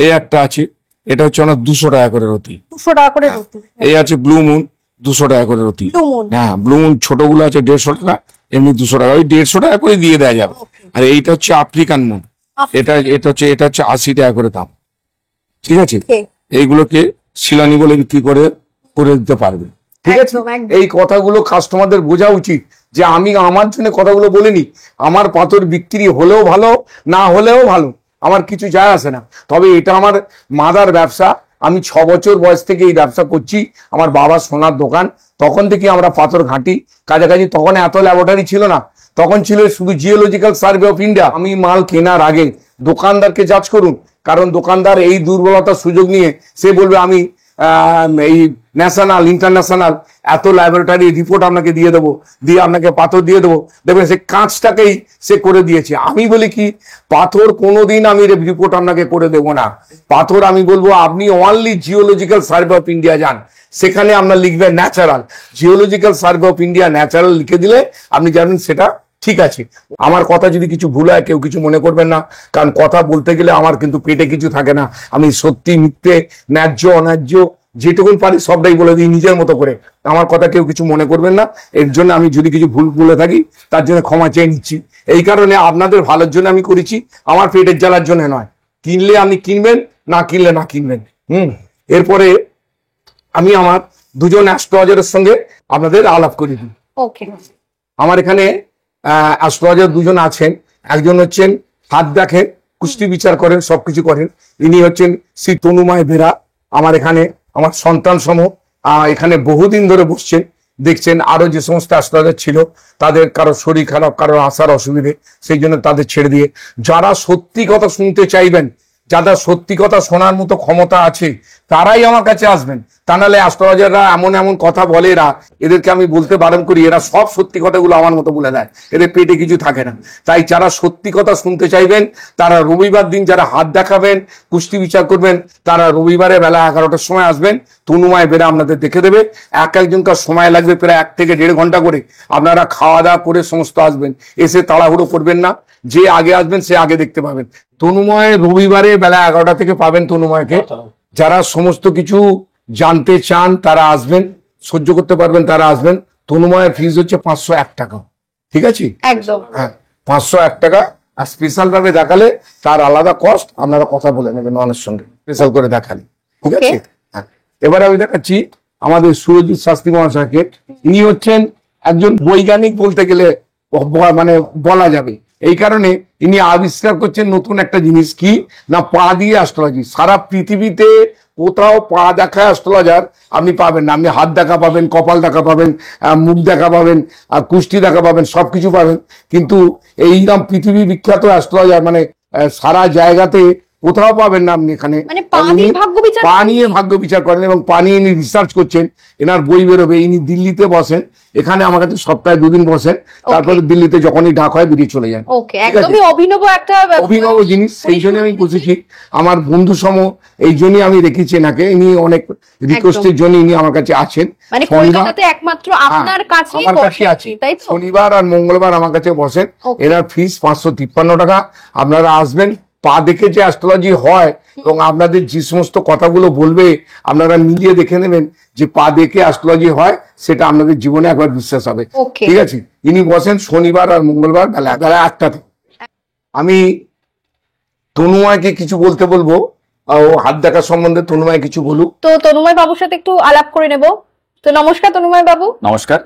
এই একটা আছে, এটা হচ্ছে অনেক 200 টাকা করে রতি। 200 টাকা করে রুটি। এই আছে ব্লু মুন, 200 টাকা করে রতি। Blue Moon। হ্যাঁ, ব্লু মুন ছোটগুলো আছে 150 টাকা, এমনি 200 টাকা, ওই 150 টাকা করে দিয়ে দেওয়া যাবে। আর এইটা হচ্ছে আফ্রিকান মুন, এটা হচ্ছে 80 টাকা করে দাম। ঠিক আছে, Okay। এইগুলোকে শিলানি বলে বিক্রি করে দিতে পারবে। ঠিক আছে, একদম, একদম। এই কথাগুলো কাস্টমারদের বোঝা উচিত যে আমি আমার জন্য কথাগুলো বলিনি। আমার পাথর বিক্রি হলেও ভালো, না হলেও ভালো, আমার কিছু যায় আসে না। তবে এটা আমার মাদার ব্যবসা। আমি 6 বছর বয়স থেকে এই ব্যবসা করছি। আমার বাবার সোনার দোকান, তখন থেকে আমরা পাথর ঘাঁটি কাছাকাছি। তখন এত ল্যাবরেটরি ছিল না, তখন ছিল শুধু জিওলজিক্যাল সার্ভে অফ ইন্ডিয়া। আমি মাল কেনার আগে দোকানদারকে যাচ করুন, কারণ দোকানদার এই দুর্বলতার সুযোগ নিয়ে সে বলবে আমি এই ন্যাশনাল ইন্টারন্যাশনাল এত ল্যাবরেটরি রিপোর্ট আপনাকে দিয়ে দেবো, দিয়ে আপনাকে পাথর দিয়ে দেবো। দেখবেন সে কাঁচটাকেই সে করে দিয়েছে। আমি বলি কি, পাথর কোনোদিন আমি রিপোর্ট আপনাকে করে দেবো না। পাথর আমি বলবো আপনি only geological survey of India যান, সেখানে আপনার লিখবে natural. Geological survey of India natural লিখে দিলে আপনি জানেন সেটা ঠিক আছে। আমার কথা যদি কিছু ভুল হয় কেউ কিছু মনে করবেন না, কারণ কথা বলতে গেলে আমার কিন্তু পেটে কিছু থাকে না। আমি সত্যি মিথ্যে, ন্যায্য অন্যায্য যেটুকুন পারি সবটাই বলে দিই নিজের মতো করে। আমার কথা কেউ কিছু মনে করবেন না। এর জন্য আমি যদি কিছু ভুল বলে থাকি তার জন্য ক্ষমা চেয়ে নিচ্ছি। এই কারণে আপনাদের ভালোর জন্য আমি করেছি, আমার পেটের জ্বালার জন্য নয়। কিনলে আপনি কিনবেন, না কিনলে না কিনবেন। এরপরে আমি আমার দুজন অ্যাস্ট্রোলজারের সঙ্গে আপনাদের আলাপ করে দিই। ওকে আমার এখানে অ্যাস্ট্রোলজার দুজন আছেন। একজন হচ্ছেন হাত দেখেন, কুষ্টি বিচার করেন, সবকিছু করেন। ইনি হচ্ছেন শ্রী তনুময় বেরা। আমার এখানে আমার সন্তান সম এখানে বহুদিন ধরে বসছেন, দেখছেন। আরো যে সমস্ত অ্যাস্ট্রোলজার ছিল তাদের কারো শরীর খারাপ, কারো আসার অসুবিধে, সেই জন্য তাদের ছেড়ে দিয়ে যারা সত্যি কথা শুনতে চাইবেন, যাদের সত্যি কথা শোনার মতো ক্ষমতা আছে, তারাই আমার কাছে আসবেন। তা নাহলে অ্যাস্ট্রোলজাররা এমন এমন কথা বলে, এদেরকে আমি বলতে বারণ করি, এরা সব সত্যি কথাগুলো আমার মতো বলে দেয়, এদের পেটে কিছু থাকে না। তাই যারা সত্যি কথা শুনতে চাইবেন তারা রবিবার দিন, যারা হাত দেখাবেন, কুষ্টি বিচার করবেন, তারা রবিবারে বেলা 11টার সময় আসবেন। তনুময় বেরা আপনাদের দেখে দেবে। একজনকার সময় লাগবে প্রায় 1 থেকে 1.5 ঘন্টা করে। আপনারা খাওয়া দাওয়া করে সমস্ত আসবেন, এসে তাড়াহুড়ো করবেন না। যে আগে আসবেন সে আগে দেখতে পাবেন। তনুময় রবিবারে বেলা 11টা থেকে পাবেন তনুময়কে। যারা সমস্ত কিছু জানতে চান তারা আসবেন, সহ্য করতে পারবেন তারা আসবেন। তনুময়ের ফিজ হচ্ছে 501 টাকা। ঠিক আছে, একদম। হ্যাঁ 501 টাকা। আর স্পেশাল ভাবে দেখালে তার আলাদা কস্ট, আপনারা কথা বলে নেবেন ওনার সঙ্গে, স্পেশাল করে দেখালে। ঠিক আছে, হ্যাঁ। এবারে আমি দেখাচ্ছি আমাদের সুরজিৎ শাস্ত্রী মহাশয়কে। ইনি হচ্ছেন একজন বৈজ্ঞানিক বলতে গেলে মানে বলা যাবে। এই কারণে ইনি আবিষ্কার করছেন নতুন একটা জিনিস, কি না পা দিয়ে অ্যাস্ট্রোলজি। সারা পৃথিবীতে কোথাও পা দেখা অ্যাস্ট্রোলজার আপনি পাবেন না। আপনি হাত দেখা পাবেন, কপাল দেখা পাবেন, মুখ দেখা পাবেন, কুষ্টি দেখা পাবেন, সবকিছু পাবেন। কিন্তু এইরকম পৃথিবী বিখ্যাত অ্যাস্ট্রোলজার মানে সারা জায়গাতে কোথাও পাবেন না আপনি। এখানে মানে পা নিয়ে ভাগ্য বিচার করেন এবং পা নিয়ে ইনি রিসার্চ করছেন। এনার বই বেরোবে। ইনি দিল্লিতে বসেন, এখানে আমার কাছে সপ্তাহে 2 দিন বসেন, তারপরে দিল্লিতে যখনই ডাক হয় বেরিয়ে চলে যান। ওকে, একদমই অভিনব একটা অভিনব জিনিস। সেই জন্য আমি বুঝেছি আমার বন্ধু সম, এই জন্যই আমি রেখেছি এনাকে। ইনি অনেক রিকোয়েস্টের জন্য ইনি আমার কাছে আছেন। মানে কলকাতাতে একমাত্র আপনার কাছেই আমার কাছে আছে। তাই তো? শনিবার আর মঙ্গলবার আমার কাছে বসেন। এনার ফিস 553 টাকা। আপনারা আসবেন, পা দেখে যে অ্যাস্ট্রোলজি হয় এবং আপনাদের যে সমস্ত কথাগুলো বলবে আপনারা মিলিয়ে দেখে নেবেন যে পা দেখে অ্যাস্ট্রোলজি হয়, সেটা আপনাদের জীবনে একবার বিশ্বাস হবে। ঠিক আছে, ইনি বসেন শনিবার আর মঙ্গলবার বেলা 1টাতে। আমি তনুময়কে কিছু বলতে বলবো, ও হাত দেখা সম্বন্ধে তনুময় কিছু বলুক। তো তনুময় বাবুর সাথে একটু আলাপ করে নেব। তো নমস্কার তনুময় বাবু। নমস্কার।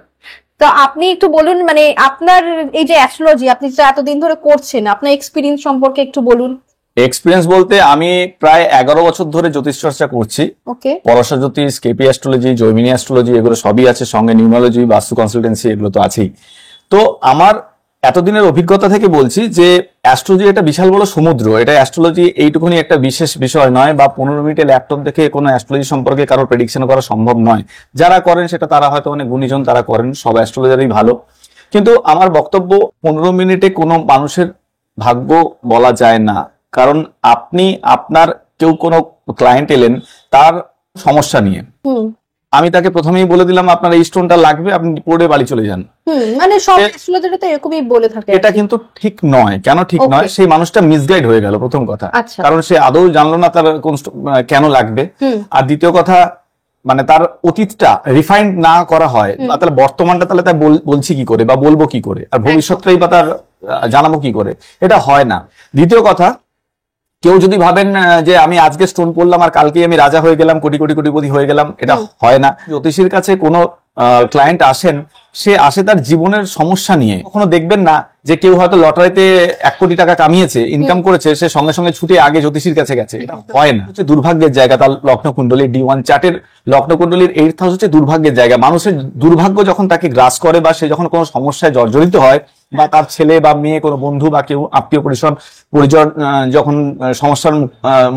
তো আপনি একটু বলুন, মানে আপনার এই যে অ্যাস্ট্রোলজি আপনি তো এতদিন ধরে করছেন, আপনার এক্সপিরিয়েন্স সম্পর্কে একটু বলুন। এক্সপিরিয়েন্স বলতে আমি প্রায় 11 বছর ধরে জ্যোতিষ চর্চা করছি। ওকে। পরশা জ্যোতিষ, কেপি অ্যাস্ট্রোলজি, জৈমিনী অ্যাস্ট্রোলজি এগুলো সবই আছে, সঙ্গে নিউমারোলজি, বাস্তু কনসালটেন্সি এগুলো তো আছেই। তো আমার এতদিনের অভিজ্ঞতা থেকে বলছি যে অ্যাস্ট্রোলজি একটা বিশাল বড় সমুদ্র। এটা অ্যাস্ট্রোলজি এইটুকুনি একটা বিশেষ বিষয় নয়, বা 15 মিনিটে ল্যাপটপ দেখে কোনো অ্যাস্ট্রোলজি সম্পর্কে কারোর প্রেডিকশন করা সম্ভব নয়। যারা করেন সেটা তারা হয়তো অনেক গুণীজন, তারা করেন, সব অ্যাস্ট্রোলজারই ভালো। কিন্তু আমার বক্তব্য 15 মিনিটে কোনো মানুষের ভাগ্য বলা যায় না। কারণ আপনি আপনার কেউ কোনো ক্লায়েন্ট এলেন তার সমস্যা নিয়ে, আমি তাকে প্রথমেই বলে দিলাম আপনার এই স্টোনটা লাগবে, আপনি পড়ে বাড়ি চলে যান। মানে সব অ্যাস্ট্রোলজাররা তো এরকমই বলে থাকে। এটা কিন্তু ঠিক নয়। কেন ঠিক নয়? সেই মানুষটা মিসগাইড হয়ে গেল প্রথম কথা, কারণ সে আদৌ জানলো না তার কোন কেন লাগবে। আর দ্বিতীয় কথা, মানে তার অতীতটা রিফাইন্ড না করা হয়, তাহলে বর্তমানটা তাহলে তাই বলছি কি করে বা বলবো কি করে, আর ভবিষ্যৎটাই বা তার জানাবো কি করে, এটা হয় না। দ্বিতীয় কথা, কেউ যদি ভাবেন যে আমি আজকে স্টোন পড়লাম আর কালকে আমি রাজা হয়ে গেলাম, কোটি কোটি কোটিপতি হয়ে গেলাম, এটা হয় না। জ্যোতিষীর কাছে কোনো ক্লায়েন্ট আসেন, সে আসে তার জীবনের সমস্যা নিয়ে। কখনো দেখবেন না যে কেউ হয়তো লটারিতে 1 কোটি টাকা কামিয়েছে, ইনকাম করেছে, সে সঙ্গে সঙ্গে ছুটে আগে জ্যোতিষীর কাছে গেছে, এটা হয় না। হচ্ছে দুর্ভাগ্যের জায়গা। তার লগ্ন কুণ্ডলী D1 চার্টের লগ্ন কুণ্ডলীর 8th হাউস হচ্ছে দুর্ভাগ্যের জায়গা। মানুষের দুর্ভাগ্য যখন তাকে গ্রাস করে বা সে যখন কোনো সমস্যায় জর্জরিত হয়, বা তার ছেলে বা মেয়ে, কোনো বন্ধু বা কেউ আত্মীয় পরিজন যখন সমস্যার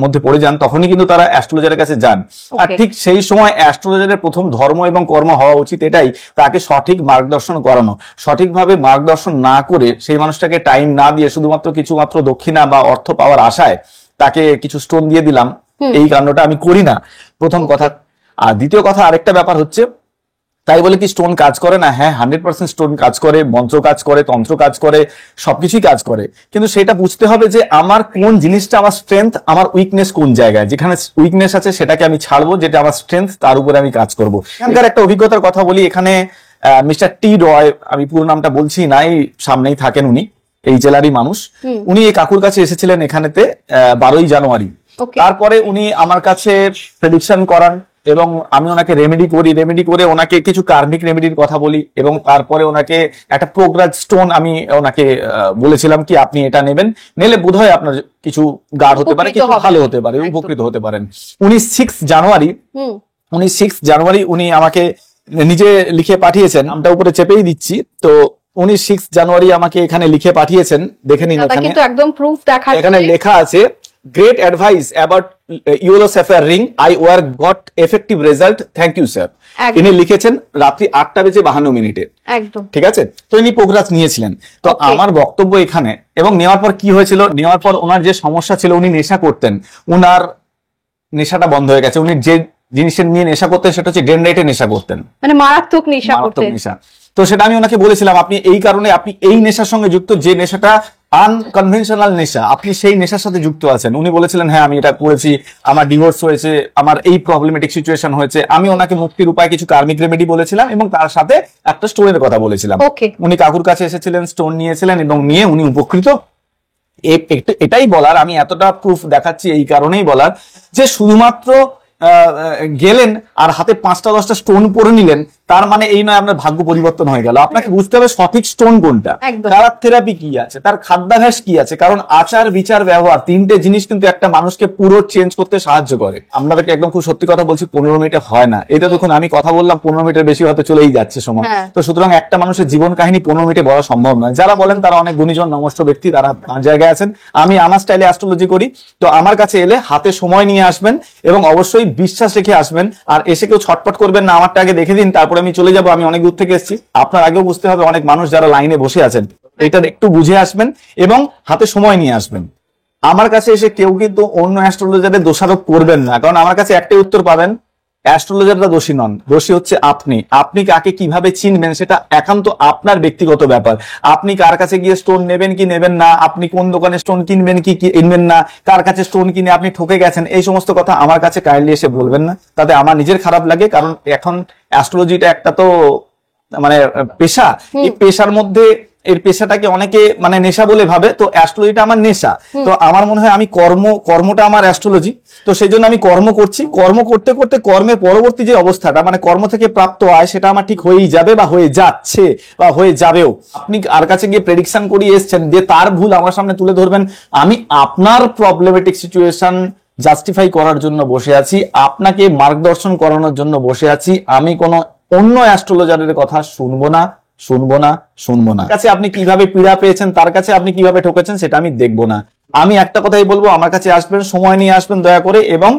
মধ্যে পড়ে যান, তখনই কিন্তু তারা অ্যাস্ট্রোলজারের কাছে যান। আর ঠিক সেই সময় অ্যাস্ট্রোলজারের প্রথম ধর্ম এবং কর্ম হওয়া উচিত এটাই, তাকে সঠিক মার্গদর্শন করানো। সঠিকভাবে মার্গদর্শন না করে, সেই মানুষটাকে টাইম না দিয়ে, শুধুমাত্র কিছুমাত্র দক্ষিণা বা অর্থ পাওয়ার আশায় তাকে কিছু স্টোন দিয়ে দিলাম, এই কাণ্ডটা আমি করি না, প্রথম কথা। আর দ্বিতীয় কথা, আরেকটা ব্যাপার হচ্ছে, তাই বলে কি স্টোন কাজ করে না? হ্যাঁ, 100% স্টোন কাজ করে, মন্ত্র কাজ করে, তন্ত্র কাজ করে, সবকিছুই কাজ করে। কিন্তু সেটা বুঝতে হবে যে আমার কোন জিনিসটা আমার স্ট্রেংথ, আমার উইকনেস কোন জায়গায়। যেখানে উইকনেস আছে সেটাকে আমি ছাড়বো, যেটা আমার স্ট্রেংথ তার উপরে আমি কাজ করবো। এখানকার একটা অভিজ্ঞতার কথা বলি। এখানে মিস্টার টি রয়, আমি পুরো নামটা বলছি না, এই সামনেই থাকেন উনি, এই জেলারই মানুষ। উনি এই কাকুর কাছে এসেছিলেন এখানেতে 12ই জানুয়ারি। তারপরে উনি আমার কাছে প্রেডিকশন করান এবং আমি ওনাকে রেমেডি করে ওনাকে কিছু কার্মিক রেমেডির কথা বলি, এবং তারপরে ওনাকে একটা প্রোগ্রাজ স্টোন আমি ওনাকে বলেছিলাম কি আপনি এটা নেবেন, নিলে বোধহয় আপনার কিছু গাঢ় হতে পারে, কিছু ভালো হতে পারে, উপকৃত হতে পারেন। উনি 6 জানুয়ারি উনি আমাকে নিজে লিখে পাঠিয়েছেন, নামটা উপরে চেপেই দিচ্ছি। তো উনি 6 জানুয়ারি আমাকে এখানে লিখে পাঠিয়েছেন, দেখে নিন। এখানে লেখা আছে, great advice about yellow sapphire ring, I wear got effective result, thank you sir। ইনি লিখেছেন রাত্রি 8:52। একদম ঠিক আছে। তো ইনি পোগরাজ নিয়েছিলেন। তো আমার বক্তব্য এখানে, এবং নেওয়ার পর কি হয়েছিল, নেওয়ার পর ওনার যে সমস্যা ছিল, উনি নেশা করতেন, উনার নেশাটা বন্ধ হয়ে গেছে। উনি যে জিনিসের নিয়ে নেশা করতেন সেটা হচ্ছে ডেনড্রাইটের নেশা করতেন, মানে মারাত্মক নেশা। তো সেটা আমি ওনাকে বলেছিলাম, আপনি এই কারণে, আপনি এই নেশার সঙ্গে যুক্ত, যে নেশাটা আনকনভেনশনাল নেশা, আপনি সেই নেশার সাথে যুক্ত আছেন। উনি বলেছিলেন হ্যাঁ আমি এটা করেছি, আমার ডিভোর্স হয়েছে, আমার এই প্রবলেমেটিক সিচুয়েশন হয়েছে। আমি ওনাকে মুক্তির উপায় কিছু কার্মিক রেমেডি বলেছিলাম এবং তার সাথে একটা স্টোনের কথা বলেছিলাম। উনি কাকুর কাছে এসেছিলেন, স্টোন নিয়েছিলেন এবং নিয়ে উনি উপকৃত। এটাই বলার, আমি এতটা প্রুফ দেখাচ্ছি এই কারণেই বলার, যে শুধুমাত্র গেলেন আর হাতে 5টা 10টা স্টোন পরে নিলেন, তার মানে এই নয় আপনার ভাগ্য পরিবর্তন হয়ে গেল। আপনাকে বুঝতে হবে সঠিক স্টোন কোনটা, কালার থেরাপি কি আছে, তার খাদ্যাভ্যাস কি আছে, কারণ আচার বিচার ব্যবহার 3টে জিনিস কিন্তু একটা মানুষকে পুরো চেঞ্জ করতে সাহায্য করে। আপনাদেরকে একদম খুব সত্যি কথা বলছি, 15 মিনিটে হয় না। এটা দেখুন আমি কথা বললাম 15 মিনিটের বেশি হয়তো চলেই যাচ্ছে সময়। তো সুতরাং একটা মানুষের জীবন কাহিনী 15 মিনিটে বলা সম্ভব নয়। যারা বলেন তারা অনেক গুণীজন নমস্ত ব্যক্তি, তারা জায়গায় আছেন। আমি আমার স্টাইলে অ্যাস্ট্রোলজি করি। তো আমার কাছে এলে হাতে সময় নিয়ে আসবেন এবং অবশ্যই বিশ্বাস রেখে আসবেন। আর এসে কেউ ছটপট করবেন না, আমারটা আগে দেখে দিন, তারপরে আমি চলে যাবো, আমি অনেক দূর থেকে এসেছি। আপনার আগেও বুঝতে হবে, অনেক মানুষ যারা লাইনে বসে আছেন, এটা একটু বুঝে আসবেন এবং হাতে সময় নিয়ে আসবেন। আমার কাছে এসে কেউ কিন্তু অন্য অ্যাস্ট্রোলজারের দোষারোপ করবেন না, কারণ আমার কাছে একটাই উত্তর পাবেন, অ্যাস্ট্রোলজাররা দোষী নন, দোষী হচ্ছে আপনি। আপনি কাকে কিভাবে চিনবেন সেটা একান্ত আপনার ব্যক্তিগত ব্যাপার। আপনি কার কাছে গিয়ে স্টোন নেবেন কি নেবেন না, আপনি কোন দোকানে স্টোন কিনবেন কি কিনবেন না, কার কাছে স্টোন কিনে আপনি ঠকে গেছেন, এই সমস্ত কথা আমার কাছে কাইন্ডলি এসে বলবেন না। তাতে আমার নিজের খারাপ লাগে, কারণ এখন অ্যাস্ট্রোলজিটা একটা তো মানে পেশা, এই পেশার মধ্যে এর পেশাটাকে অনেকে মানে নেশা বলে ভাবে। তো অ্যাস্ট্রোলজিটা আমার নেশা। তো আমার মনে হয় আমি কর্মটা আমার অ্যাস্ট্রোলজি। তো সেই জন্য আমি কর্ম করছি, কর্ম করতে করতে কর্মের পরবর্তী যে অবস্থাটা, মানে কর্ম থেকে প্রাপ্ত আয়, সেটা আমার ঠিক হয়েই যাবে বা হয়ে যাচ্ছে বা হয়ে যাবেও। আপনি আর কাছে গিয়ে প্রেডিকশন করিয়ে এসছেন, যে তার ভুল আমার সামনে তুলে ধরবেন। আমি আপনার প্রবলেমেটিক সিচুয়েশন জাস্টিফাই করার জন্য বসে আছি, আপনাকে মার্গদর্শন করানোর জন্য বসে আছি। আমি কোনো অন্য অ্যাস্ট্রোলজারের কথা শুনবো না। কাছে আপনি কিভাবে পীড়া পেয়েছেন, তার কাছে আপনি কিভাবে ঠকেছেন, সেটা আমি দেখবো না। আমি একটা কথাই বলবো, আমার কাছে আসবেন, সময় নিয়ে আসবেন দয়া করে, এবং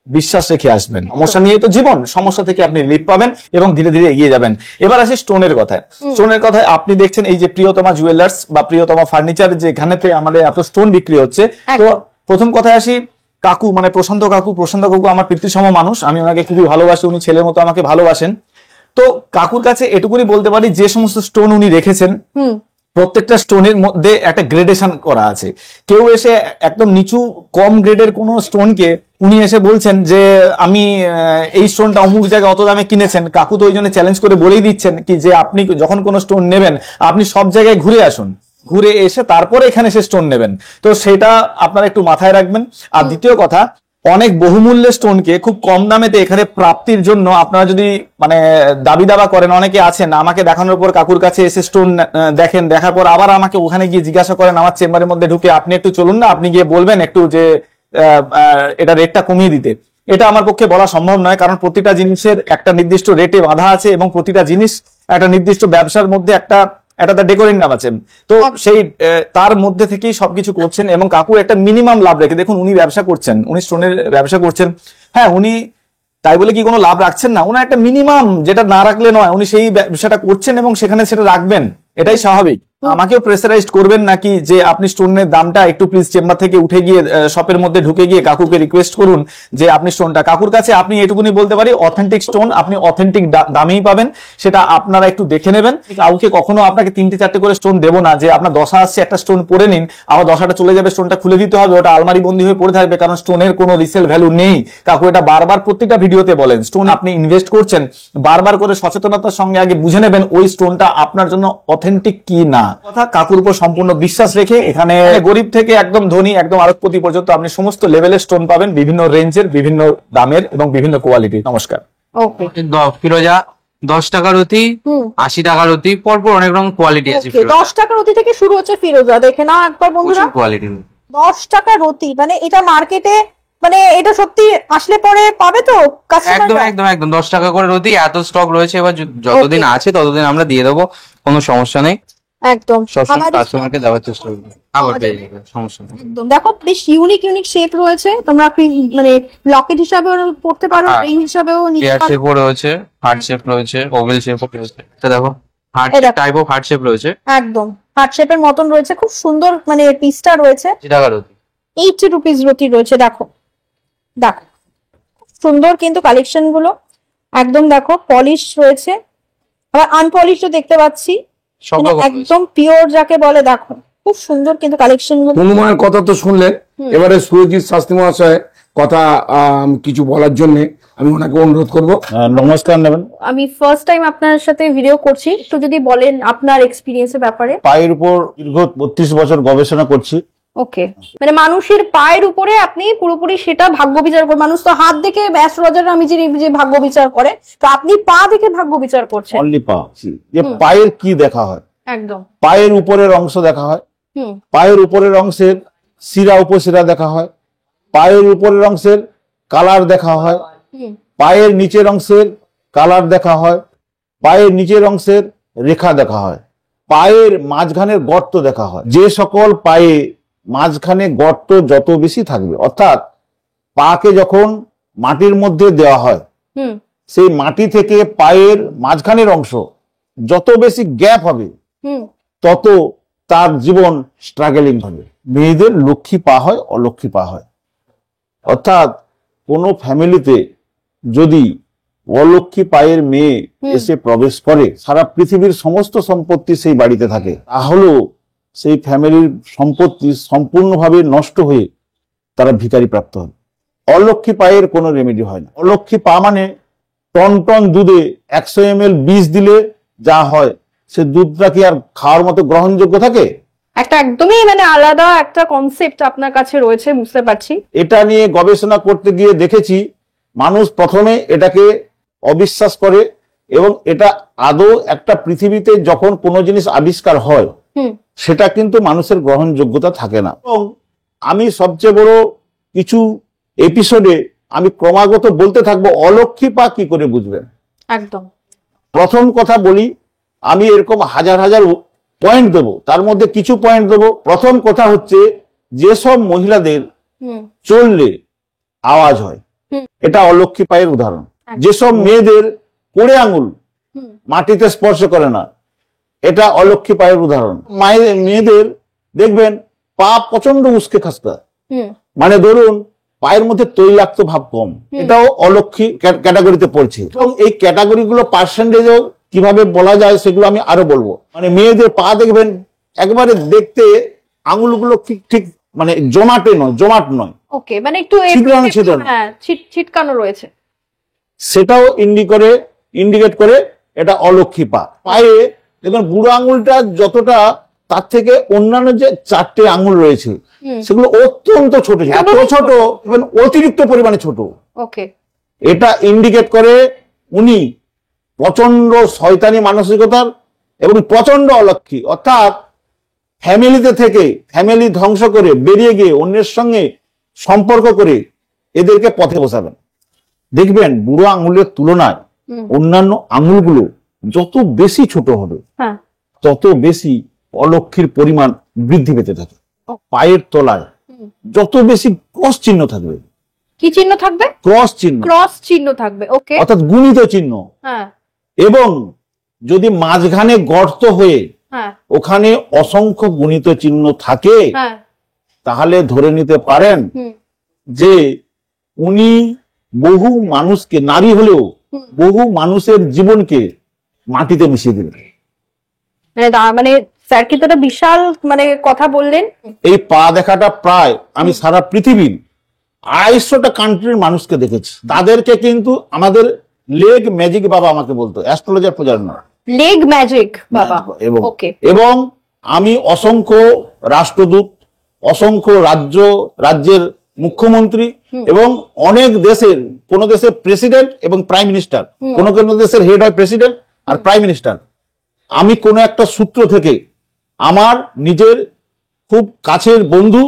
বিশ্বাস রেখে আসবেন। সমস্যা নিয়ে তো জীবন, সমস্যা থেকে আপনি রিলিফ পাবেন এবং ধীরে ধীরে এগিয়ে যাবেন। এবার আসি স্টোনের কথায়। স্টোনের কথায় আপনি দেখছেন এই যে প্রিয়তমা জুয়েলার্স বা প্রিয়তমা ফার্নিচার, যেখানেতে আমাদের এত স্টোন বিক্রি হচ্ছে, তো প্রথম কথায় আসি, কাকু মানে প্রশান্ত কাকু আমার প্রীতিসম মানুষ, আমি ওনাকে খুবই ভালোবাসি, উনি ছেলের মতো আমাকে ভালোবাসেন। তো কাকুর কাছে এটুকুনি বলতে পারি, যে সমস্ত স্টোন উনি রেখেছেন প্রত্যেকটা স্টোনের মধ্যে একটা গ্রেডেশন করা আছে। কেউ এসে একদম নিচু কম গ্রেডের কোন স্টোনকে উনি এসে বলছেন যে আমি এই স্টোনটা অমুক জায়গায় অত দামে কিনেছেন, কাকু তো ওই জন্য চ্যালেঞ্জ করে বলেই দিচ্ছেন কি যে আপনি যখন কোনো স্টোন নেবেন আপনি সব জায়গায় ঘুরে আসুন, ঘুরে এসে তারপরে এখানে এসে স্টোন নেবেন। তো সেটা আপনারা একটু মাথায় রাখবেন। আর দ্বিতীয় কথা, অনেক বহুমূল্যের স্টোনকে খুব কম দামেতে এখানে প্রাপ্তির জন্য আপনারা যদি মানে দাবি দাবা করেন, অনেকে আছেন আমাকে দেখানোর পর কাকুর কাছে এসে স্টোন দেখেন, দেখার পর আবার আমাকে ওখানে গিয়ে জিজ্ঞাসা করেন আমার চেম্বারের মধ্যে ঢুকে, আপনি একটু চলুন না, আপনি গিয়ে বলবেন একটু যে এটা রেটটা কমিয়ে দিতে। এটা আমার পক্ষে বলা সম্ভব নয়, কারণ প্রতিটা জিনিসের একটা নির্দিষ্ট রেটে বাঁধা আছে এবং প্রতিটা জিনিস একটা নির্দিষ্ট ব্যবসার মধ্যে একটা ডেকোরেট নাম আছে। তো সেই তার মধ্যে থেকেই সবকিছু করছেন এবং কাকু একটা মিনিমাম লাভ রেখে, দেখুন উনি ব্যবসা করছেন, উনি স্টোনের ব্যবসা করছেন, হ্যাঁ উনি তাই বলে কি কোনো লাভ রাখছেন না, উনার একটা মিনিমাম যেটা না রাখলে নয়, উনি সেই ব্যবসাটা করছেন এবং সেখানে সেটা রাখবেন, এটাই স্বাভাবিক। আমাকেও প্রেসারাইজড করবেন নাকি যে আপনি স্টোনের দামটা একটু প্লিজ চেম্বার থেকে উঠে গিয়ে শপের মধ্যে ঢুকে গিয়ে কাকুকে রিকোয়েস্ট করুন যে আপনি স্টোনটা, কাকুর কাছে আপনি এটুকুনি বলতে পারি অথেন্টিক স্টোন আপনি অথেন্টিক দামেই পাবেন, সেটা আপনারা একটু দেখে নেবেন। কাউকে কখনো আপনাকে 3-4টে করে স্টোন দেবো না যে আপনার দশা আসছে একটা স্টোন পরে নিন, আবার দশাটা চলে যাবে, স্টোনটা খুলে দিতে হবে, ওটা আলমারি বন্দী হয়ে পড়ে থাকবে, কারণ স্টোনের কোনো রিসেল ভ্যালু নেই। কাকু এটা বারবার প্রত্যেকটা ভিডিওতে বলেন, স্টোন আপনি ইনভেস্ট করছেন বারবার করে সচেতনতার সঙ্গে আগে বুঝে নেবেন ওই স্টোনটা আপনার জন্য অথেন্টিক কি না। কথা কাকুর উপর সম্পূর্ণ বিশ্বাস রেখে এখানে গরিব থেকে একদম ধনী একদম আরবপতি পর্যন্ত আপনি সমস্ত লেভেলের স্টোন পাবেন, বিভিন্ন রেঞ্জের, বিভিন্ন দামের এবং বিভিন্ন কোয়ালিটির। নমস্কার। ওকে, ফিরোজা 10 টাকার অতি, 80 টাকার অতি, পরপর অনেক রকম কোয়ালিটি আছে। 10 টাকার অতি থেকে শুরু হচ্ছে ফিরোজা, দেখে নাও একবার বন্ধুরা কোয়ালিটি। 10 টাকার অতি মানে এটা মার্কেটে, মানে এটা সত্যি আসলে পরে পাবে তো একদম কাস্টমাররা? একদম একদম 10 টাকা করে রতি, এত স্টক রয়েছে, এবার যতদিন আছে ততদিন আমরা দিয়ে দেবো, কোনো সমস্যা নেই। একদম সবসময় কাস্টমারকে দেওয়ার চেষ্টা করবো, আবার পেয়ে যাবে, সমস্যা নেই। একদম। দেখো বেশ ইউনিক শেপ রয়েছে, তোমরা মানে লকেট হিসাবেও পড়তে পারো, রিং হিসাবেও নিতে পেয়ার পারো। শেপও রয়েছে, হার্ট শেপ রয়েছে, ওভেল শেপও রয়েছে। এটা দেখো heart type of heart shape রয়েছে, একদম হার্ট শেপের মতন রয়েছে, খুব সুন্দর মানে পিসটা রয়েছে। 80 টাকা রতি, 80 রুপিস রতি রয়েছে। দেখো দেখো খুব সুন্দর কিন্তু কালেকশন গুলো, একদম দেখো পলিশ রয়েছে, আবার আনপলিশও দেখতে পাচ্ছি, সব মানে রকম একদম পিওর যাকে বলে। দেখো খুব সুন্দর কিন্তু কালেকশন গুলো। হনুমানের কথা তো শুনলেন, এবারে সুরজিৎ শাস্ত্রী মহাশয় কথা কিছু বলার জন্য আমি ওনাকে অনুরোধ করব। নমস্কার নেবেন। আমি ফার্স্ট টাইম আপনার সাথে ভিডিও করছি, তো যদি বলেন আপনার এক্সপিরিয়েন্সের ব্যাপারে। পায়ের উপর দীর্ঘ 32 বছর গবেষণা করছি। ওকে, মানে মানুষের পায়ের উপরে আপনি পুরোপুরি সেটা ভাগ্য বিচার করেন। মানুষ তো হাত দেখে অ্যাস্ট্রোলজার আমি যে ভাগ্য বিচার করে, তো আপনি পা দেখে ভাগ্য বিচার করছেন। অনলি পা, যে পায়ের কি দেখা হয়, একদম। পায়ের উপরের অংশ দেখা হয়, হুম পায়ের উপরের অংশের শিরা উপশিরা দেখা হয়, পায়ের উপরের অংশের কালার দেখা হয়, হুম পায়ের নিচের অংশের কালার দেখা হয়, পায়ের নিচের অংশের রেখা দেখা হয়, পায়ের মাঝখানের গর্ত দেখা হয়। যে সকল পায়ে মাঝখানে গর্ত যত বেশি থাকবে, অর্থাৎ পাকে যখন মাটির মধ্যে দেওয়া হয়, হুম সেই মাটি থেকে পায়ের মাঝখানের অংশ যত বেশি গ্যাপ হবে হুম তত তার জীবন স্ট্রাগলিং হবে। মেয়েদের লক্ষ্মী পা হয়, অলক্ষ্মী পা হয়। অর্থাৎ কোনো ফ্যামিলিতে যদি অলক্ষ্মী পায়ের মেয়ে এসে প্রবেশ করে, সারা পৃথিবীর সমস্ত সম্পত্তি সেই বাড়িতে থাকে, তাহলেও সেই ফ্যামিলির সম্পত্তি সম্পূর্ণভাবে নষ্ট হয়ে তারা ভিখারি প্রাপ্ত হয়। অলক্ষ্মী পায়ের কোনো রেমেডি হয় না। অলক্ষ্মী পা মানে টন টন দুধে 100 ml বিষ দিলে যা হয়, সে দুধটা কি আর খাওয়ার মতো গ্রহণযোগ্য থাকে? একটা একদমই মানে আলাদা একটা কনসেপ্ট আপনার কাছে রয়েছে, বুঝতে পারছি। এটা নিয়ে গবেষণা করতে গিয়ে দেখেছি মানুষ প্রথমে এটাকে অবিশ্বাস করে, এবং এটা আদৌ একটা পৃথিবীতে যখন কোনো জিনিস আবিষ্কার হয় সেটা কিন্তু মানুষের গ্রহণযোগ্যতা থাকে না। এবং আমি সবচেয়ে বড় কিছু এপিসোডে আমি ক্রমাগত বলতে থাকবো অলক্ষ্মী পা কি করে বুঝবেন। একদম। প্রথম কথা বলি, আমি এরকম হাজার হাজার পয়েন্ট দেবো, তার মধ্যে কিছু পয়েন্ট দেবো। প্রথম কথা হচ্ছে, যেসব মহিলাদের চললে আওয়াজ হয়, এটা অলক্ষ্মী পায়ের উদাহরণ। যেসব মেয়েদের কোড়ে আঙুল মাটিতে স্পর্শ করে না, এটা অলক্ষ্মী পায়ের উদাহরণ। মেয়েদের দেখবেন পা প্রচন্ড উস্কে খাস্তা, মানে ধরুন পায়ের মধ্যে তৈলাক্ত ভাব কম, এটাও অলক্ষী ক্যাটাগরিতে পড়ছে। এবং এই ক্যাটাগরিগুলো পার্সেন্টেজও কিভাবে বলা যায় সেগুলো আমি আরো বলবো। মানে মেয়েদের পা দেখবেন একবারে দেখতে আঙুলগুলো ঠিক ঠিক মানে জমাট নয়, ওকে, মানে একটু ছিটকানো। হ্যাঁ ছিটকানো রয়েছে, সেটাও ইন্ডিকেট করে এটা অলক্ষী পা। পায়ে দেখুন বুড়ো আঙুলটা যতটা, তার থেকে অন্যান্য যে 4টে আঙুল রয়েছে সেগুলো অত্যন্ত ছোট, এত ছোট এবং অতিরিক্ত পরিমাণে ছোট। ওকে, এটা ইন্ডিকেট করে উনি প্রচন্ড শয়তানি মানসিকতার এবং প্রচন্ড অলক্ষী, অর্থাৎ ফ্যামিলিতে থেকে ফ্যামিলি ধ্বংস করে বেরিয়ে গিয়ে অন্যের সঙ্গে সম্পর্ক করে এদেরকে পথে বসাবেন। দেখবেন বুড়ো আঙুলের তুলনায় অন্যান্য আঙুলগুলো যত বেশি ছোট হবে হ্যাঁ তত বেশি অলক্ষীর পরিমাণ বৃদ্ধি পেতে থাকে। পায়ের তলায় যত বেশি ক্রস চিহ্ন থাকবে। কি চিহ্ন থাকবে? ক্রস চিহ্ন, ক্রস চিহ্ন থাকবে, ওকে, অর্থাৎ গুণিত চিহ্ন। হ্যাঁ এবং যদি মাঝখানে গর্ত হয়ে হ্যাঁ ওখানে অসংখ্য গুণিত চিহ্ন থাকে, হ্যাঁ তাহলে ধরে নিতে পারেন যে উনি বহু মানুষকে, নারী হলেও বহু মানুষের জীবনকে মাটিতে মিশিয়ে দিলেন। মানে স্যার কিন্তু একটা বিশাল মানে কথা বললেন। এই পা দেখাটা প্রায় আমি সারা পৃথিবীর 250টা কান্ট্রির মানুষকে দেখেছি। তাদেরকে কিন্তু আমাদের লেগ ম্যাজিক বাবা আমাকে বলতো, অ্যাস্ট্রোলজার পূজার নয়, লেগ ম্যাজিক বাবা। এবং ওকে, এবং আমি অসংখ্য রাষ্ট্রদূত, অসংখ্য রাজ্যের মুখ্যমন্ত্রী এবং অনেক দেশের, কোন দেশের প্রেসিডেন্ট এবং প্রাইম মিনিস্টার, কোন কোন দেশের হেড হয় প্রেসিডেন্ট আর প্রাইম মিনিস্টার, আমি কোন একটা সূত্র থেকে আমার নিজের খুব কাছের বন্ধু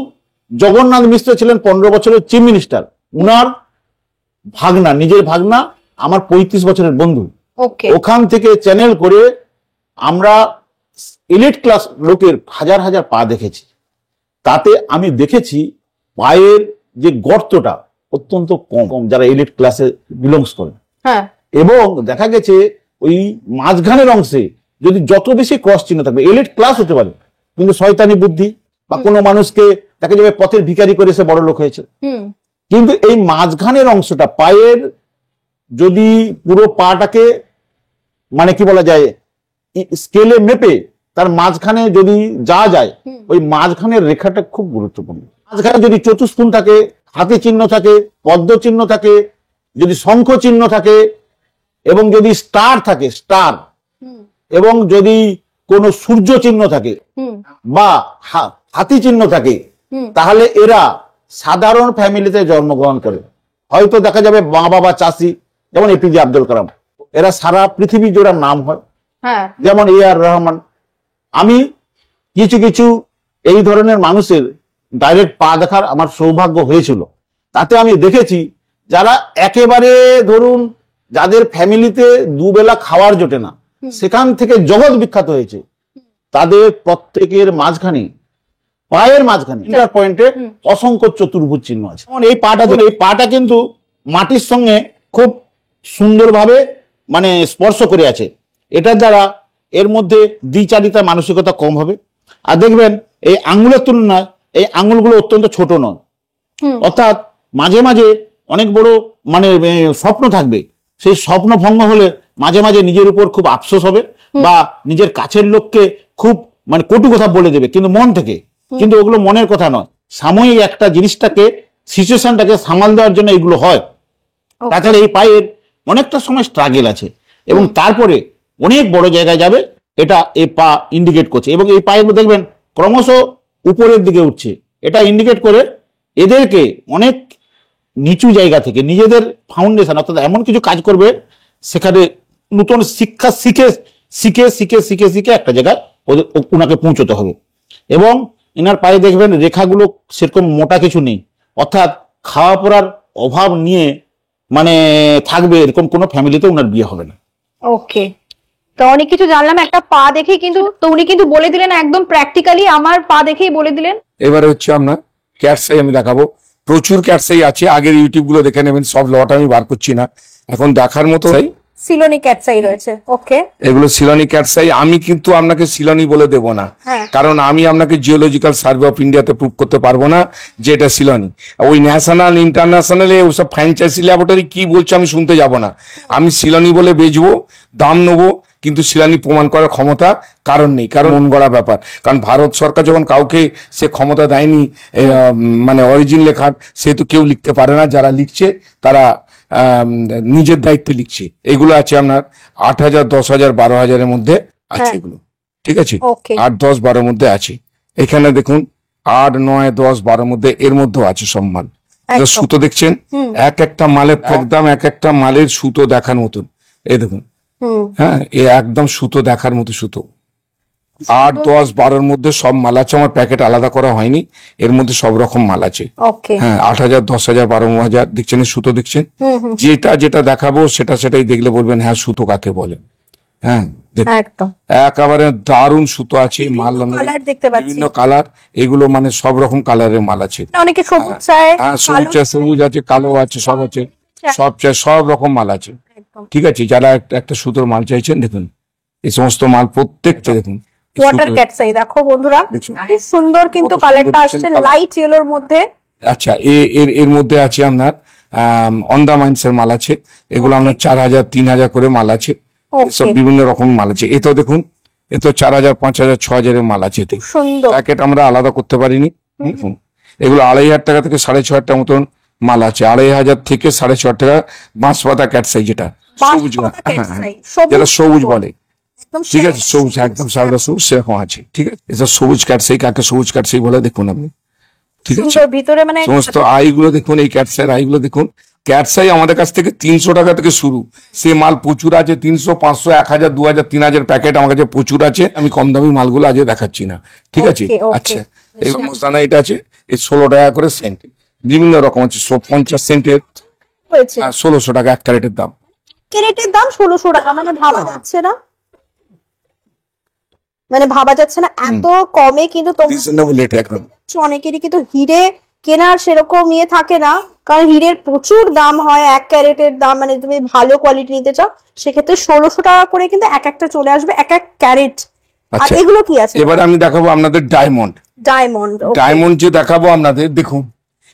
জগন্নাথ মিশ্র ছিলেন 15 বছরের চিফ মিনিস্টার, উনার ভাগনা, নিজের ভাগনা আমার 35 বছরের বন্ধু, ওকে, ওখান থেকে চ্যানেল করে আমরা এলিট ক্লাস লোকের হাজার হাজার পা দেখেছি। তাতে আমি দেখেছি পায়ের যে গর্তটা অত্যন্ত কম যারা এলিট ক্লাসে বিলংস করে। হ্যাঁ, এবং দেখা গেছে ওই মাঝখানের অংশে যদি যত বেশি ক্রস চিহ্ন থাকবে, এলিট ক্লাস হতে পারে কিন্তু শয়তানি বুদ্ধি, বা কোনো মানুষকে দেখা যাবে পথের ভিখারি করে সে বড় লোক হয়েছে, কিন্তু এই মাঝখানের অংশটা পায়ের যদি পুরো পাটাকে মানে কি বলা যায় স্কেলে মেপে তার মাঝখানে যদি যাওয়া যায়, ওই মাঝখানের রেখাটা খুব গুরুত্বপূর্ণ। মাঝখানে যদি চতুষ্কোণ থাকে, হাতি চিহ্ন থাকে, পদ্ম চিহ্ন থাকে, যদি শঙ্খ চিহ্ন থাকে, এবং যদি স্টার থাকে, স্টার, এবং যদি কোনো সূর্য চিহ্ন থাকে বা হাতি চিহ্ন থাকে, তাহলে এরা সাধারণ ফ্যামিলিতে জন্মগ্রহণ করে। হয়তো দেখা যাবে মা বাবা চাষি, যেমন এপিজে আব্দুল কালাম, এরা সারা পৃথিবী জোড়া নাম হয়, যেমন AR রহমান। আমি কিছু কিছু এই ধরনের মানুষের ডাইরেক্ট পা দেখার আমার সৌভাগ্য হয়েছিল। তাতে আমি দেখেছি যারা একেবারে ধরুন যাদের ফ্যামিলিতে দুবেলা খাওয়ার জোটে না, সেখান থেকে জগৎ বিখ্যাত হয়েছে, তাদের প্রত্যেকের মাঝখানে, পায়ের মাঝখানে পয়েন্টে অসংখ্য চতুর্ভুজ চিহ্ন আছে। এই পাটা কিন্তু মাটির সঙ্গে খুব সুন্দরভাবে মানে স্পর্শ করে আছে। এটার দ্বারা এর মধ্যে দ্বিচারিতা মানসিকতা কম হবে। আর দেখবেন এই আঙ্গুলের তুলনায় এই আঙ্গুলগুলো অত্যন্ত ছোট নয়, অর্থাৎ মাঝে মাঝে অনেক বড় মানে স্বপ্ন থাকবে, সেই স্বপ্ন ভঙ্গ হলে মাঝে মাঝে নিজের উপর খুব আফসোস হবে, বা নিজের কাছের লোককে খুব মানে কটু কথা বলে দেবে কিন্তু মন থেকে, কিন্তু ওগুলো মনের কথা নয়, সাময়িক একটা জিনিসটাকে, সিচুয়েশনটাকে সামাল দেওয়ার জন্য এগুলো হয়। তাছাড়া এই পায়ের অনেকটা সময় স্ট্রাগল আছে এবং তারপরে অনেক বড় জায়গায় যাবে, এটা এই পা ইন্ডিকেট করছে। এবং এই পায়ের দেখবেন ক্রমশ উপরের দিকে উঠছে, এটা ইন্ডিকেট করে এদেরকে অনেক নিচু জায়গা থেকে নিজেদের ফাউন্ডেশন, অর্থাৎ এমন কিছু কাজ করবে সেখানে নতুন শিক্ষা শিখে শিখে শিখে শিখে শিখে একটা জায়গায় ওনাকে পৌঁছতে হবে। এবং এনার পায়ে দেখবেন রেখাগুলো সেরকম মোটা কিছু নেই, অর্থাৎ খাওয়া পড়ার অভাব নিয়ে মানে থাকবে এরকম কোনো ফ্যামিলিতে ওনার বিয়ে হবে না। ওকে, তো অনেক কিছু জানলাম একটা পা দেখে, কিন্তু তো উনি কিন্তু বলে দিলেন একদম প্র্যাকটিক্যালি, আমার পা দেখেই বলে দিলেন। এবারে হচ্ছে আপনার ক্যাটসাই আমি দেখাবো, প্রচুর ক্যাটসাই আছে, আগের ইউটিউব গুলো দেখে নেবেন, সব লট আমি বার করছি না, এখন দেখার মতো সিলোনি ক্যাটসাই রয়েছে, ওকে। এগুলো সিলনি ক্যাটসাই। আমি কিন্তু আপনাকে সিলনি বলে দেব না, হ্যাঁ। কারণ আমি আপনাকে জিওলজিক্যাল সার্ভে অফ ইন্ডিয়াতে প্রুভ করতে পারবো না যে এটা সিলনি। ওই ন্যাশনাল ইন্টারন্যাশনালে ওসব ফ্র্যাঞ্চাইজি ল্যাবরেটরি কি বলছে আমি শুনতে যাব না। আমি সিলনি বলে বেচবো, দাম নেবো, কিন্তু সিলানি প্রমাণ করার ক্ষমতা কারণ নেই, কারণ মন গড়া ব্যাপার। কারণ ভারত সরকার যখন কাউকে সে ক্ষমতা দেয়নি মানে অরিজিন লেখার, সেহেতু কেউ লিখতে পারে না। যারা লিখছে তারা নিজের দায়িত্বে লিখছে। এগুলো আছে আপনার 8,000, 10,000, 12,000-এর মধ্যে আছে এগুলো, ঠিক আছে। 8, 10, 12 মধ্যে আছে। এখানে দেখুন 8, 9, 10, 12 মধ্যে, এর মধ্যেও আছে সব মাল। সুতো দেখছেন, এক একটা মালের একদম এক একটা মালের সুতো দেখার মতন। এই দেখুন, হ্যাঁ, এ একদম সুতো দেখার মতো সুতো। 8, 10, 12-র মধ্যে সব মাল আছে। আমার প্যাকেট আলাদা করা হয়নি, এর মধ্যে সব রকম মাল আছে। হ্যাঁ, 8,000, 10,000, 12,000 দেখছেন, সুতো দেখছেন। যেটা যেটা দেখাবো সেটাই দেখলে বলবেন হ্যাঁ সুতো কাকে বলে। হ্যাঁ, একদম একেবারে দারুণ সুতো আছে। মাল দেখতে পাচ্ছি, বিভিন্ন কালার, এগুলো মানে সব রকম কালারের মাল আছে। অনেকে সবুজ চায়, হ্যাঁ, সবুজ আছে, কালো আছে, সব আছে, সব রকম মাল আছে, ঠিক আছে। যারা একটা সুতোর মাল চাইছেন, দেখুন এই সমস্ত মাল প্রত্যেকটা দেখুন। ওয়াটার ক্যাটসাই দেখো বন্ধুরা, খুব সুন্দর কিন্তু কালারটা আসছে লাইট ইয়েলোর মধ্যে। আচ্ছা, এর মধ্যে আছে আপনার অন্ডামাইন্স এর মাল আছে। এগুলো আপনার 4,000, 3,000 করে মাল আছে। সব বিভিন্ন রকম মাল আছে। এ তো দেখুন, এ তো 4,000, 5,000, 6,000-এর মাল আছে। সুন্দর প্যাকেট আমরা আলাদা করতে পারিনি। এগুলো 2,500 টাকা থেকে 6,500 টাকা মতন মাল আছে। 2,500 থেকে 6,500 টাকা বাঁশপাতা ক্যাটসাই, যেটা সবুজ, যেটা সবুজ বলে, ঠিক আছে। সবুজ একদম সাদা সবুজ সেরকম আছে, ঠিক আছে। এসব সবুজ কাটসাই, কাকে সবুজ কাটসাই বলে দেখুন আপনি, ঠিক আছে। ভিতরে মানে সমস্ত আইগুলো দেখুন, এই ক্যাটসাই আইগুলো দেখুন। ক্যাটসাই আমাদের কাছ থেকে 300 টাকা থেকে শুরু। সে মাল প্রচুর আছে, 300, 500, 1,000, 2,000, 3,000 প্যাকেট আমার কাছে প্রচুর আছে। আমি কম দামি মালগুলো আজ দেখাচ্ছি না, ঠিক আছে। আচ্ছা, এই মস্তানা এটা আছে, এই 16 টাকা করে সেন্ট, বিভিন্ন রকম আছে। 50 সেন্টের 1600 টাকা এক ক্যারেটের দাম। ক্যারেটের দাম 1600 টাকা, মানে ভাবা যাচ্ছে না, মানে ভাবা যাচ্ছে না এত কমে। কিন্তু অনেকেরই কিন্তু হিরে কেনার সেরকম ইয়ে থাকে না, কারণ হিরের প্রচুর দাম হয়। 1 ক্যারেটের দাম, মানে তুমি ভালো কোয়ালিটি নিতে চাও সেক্ষেত্রে 1600 টাকা করে কিন্তু এক একটা চলে আসবে, এক এক ক্যারেট। আর এগুলো কি আছে? এবার আমি দেখাবো আপনাদের ডায়মন্ড। ডায়মন্ড যে দেখাবো আপনাদের, দেখুন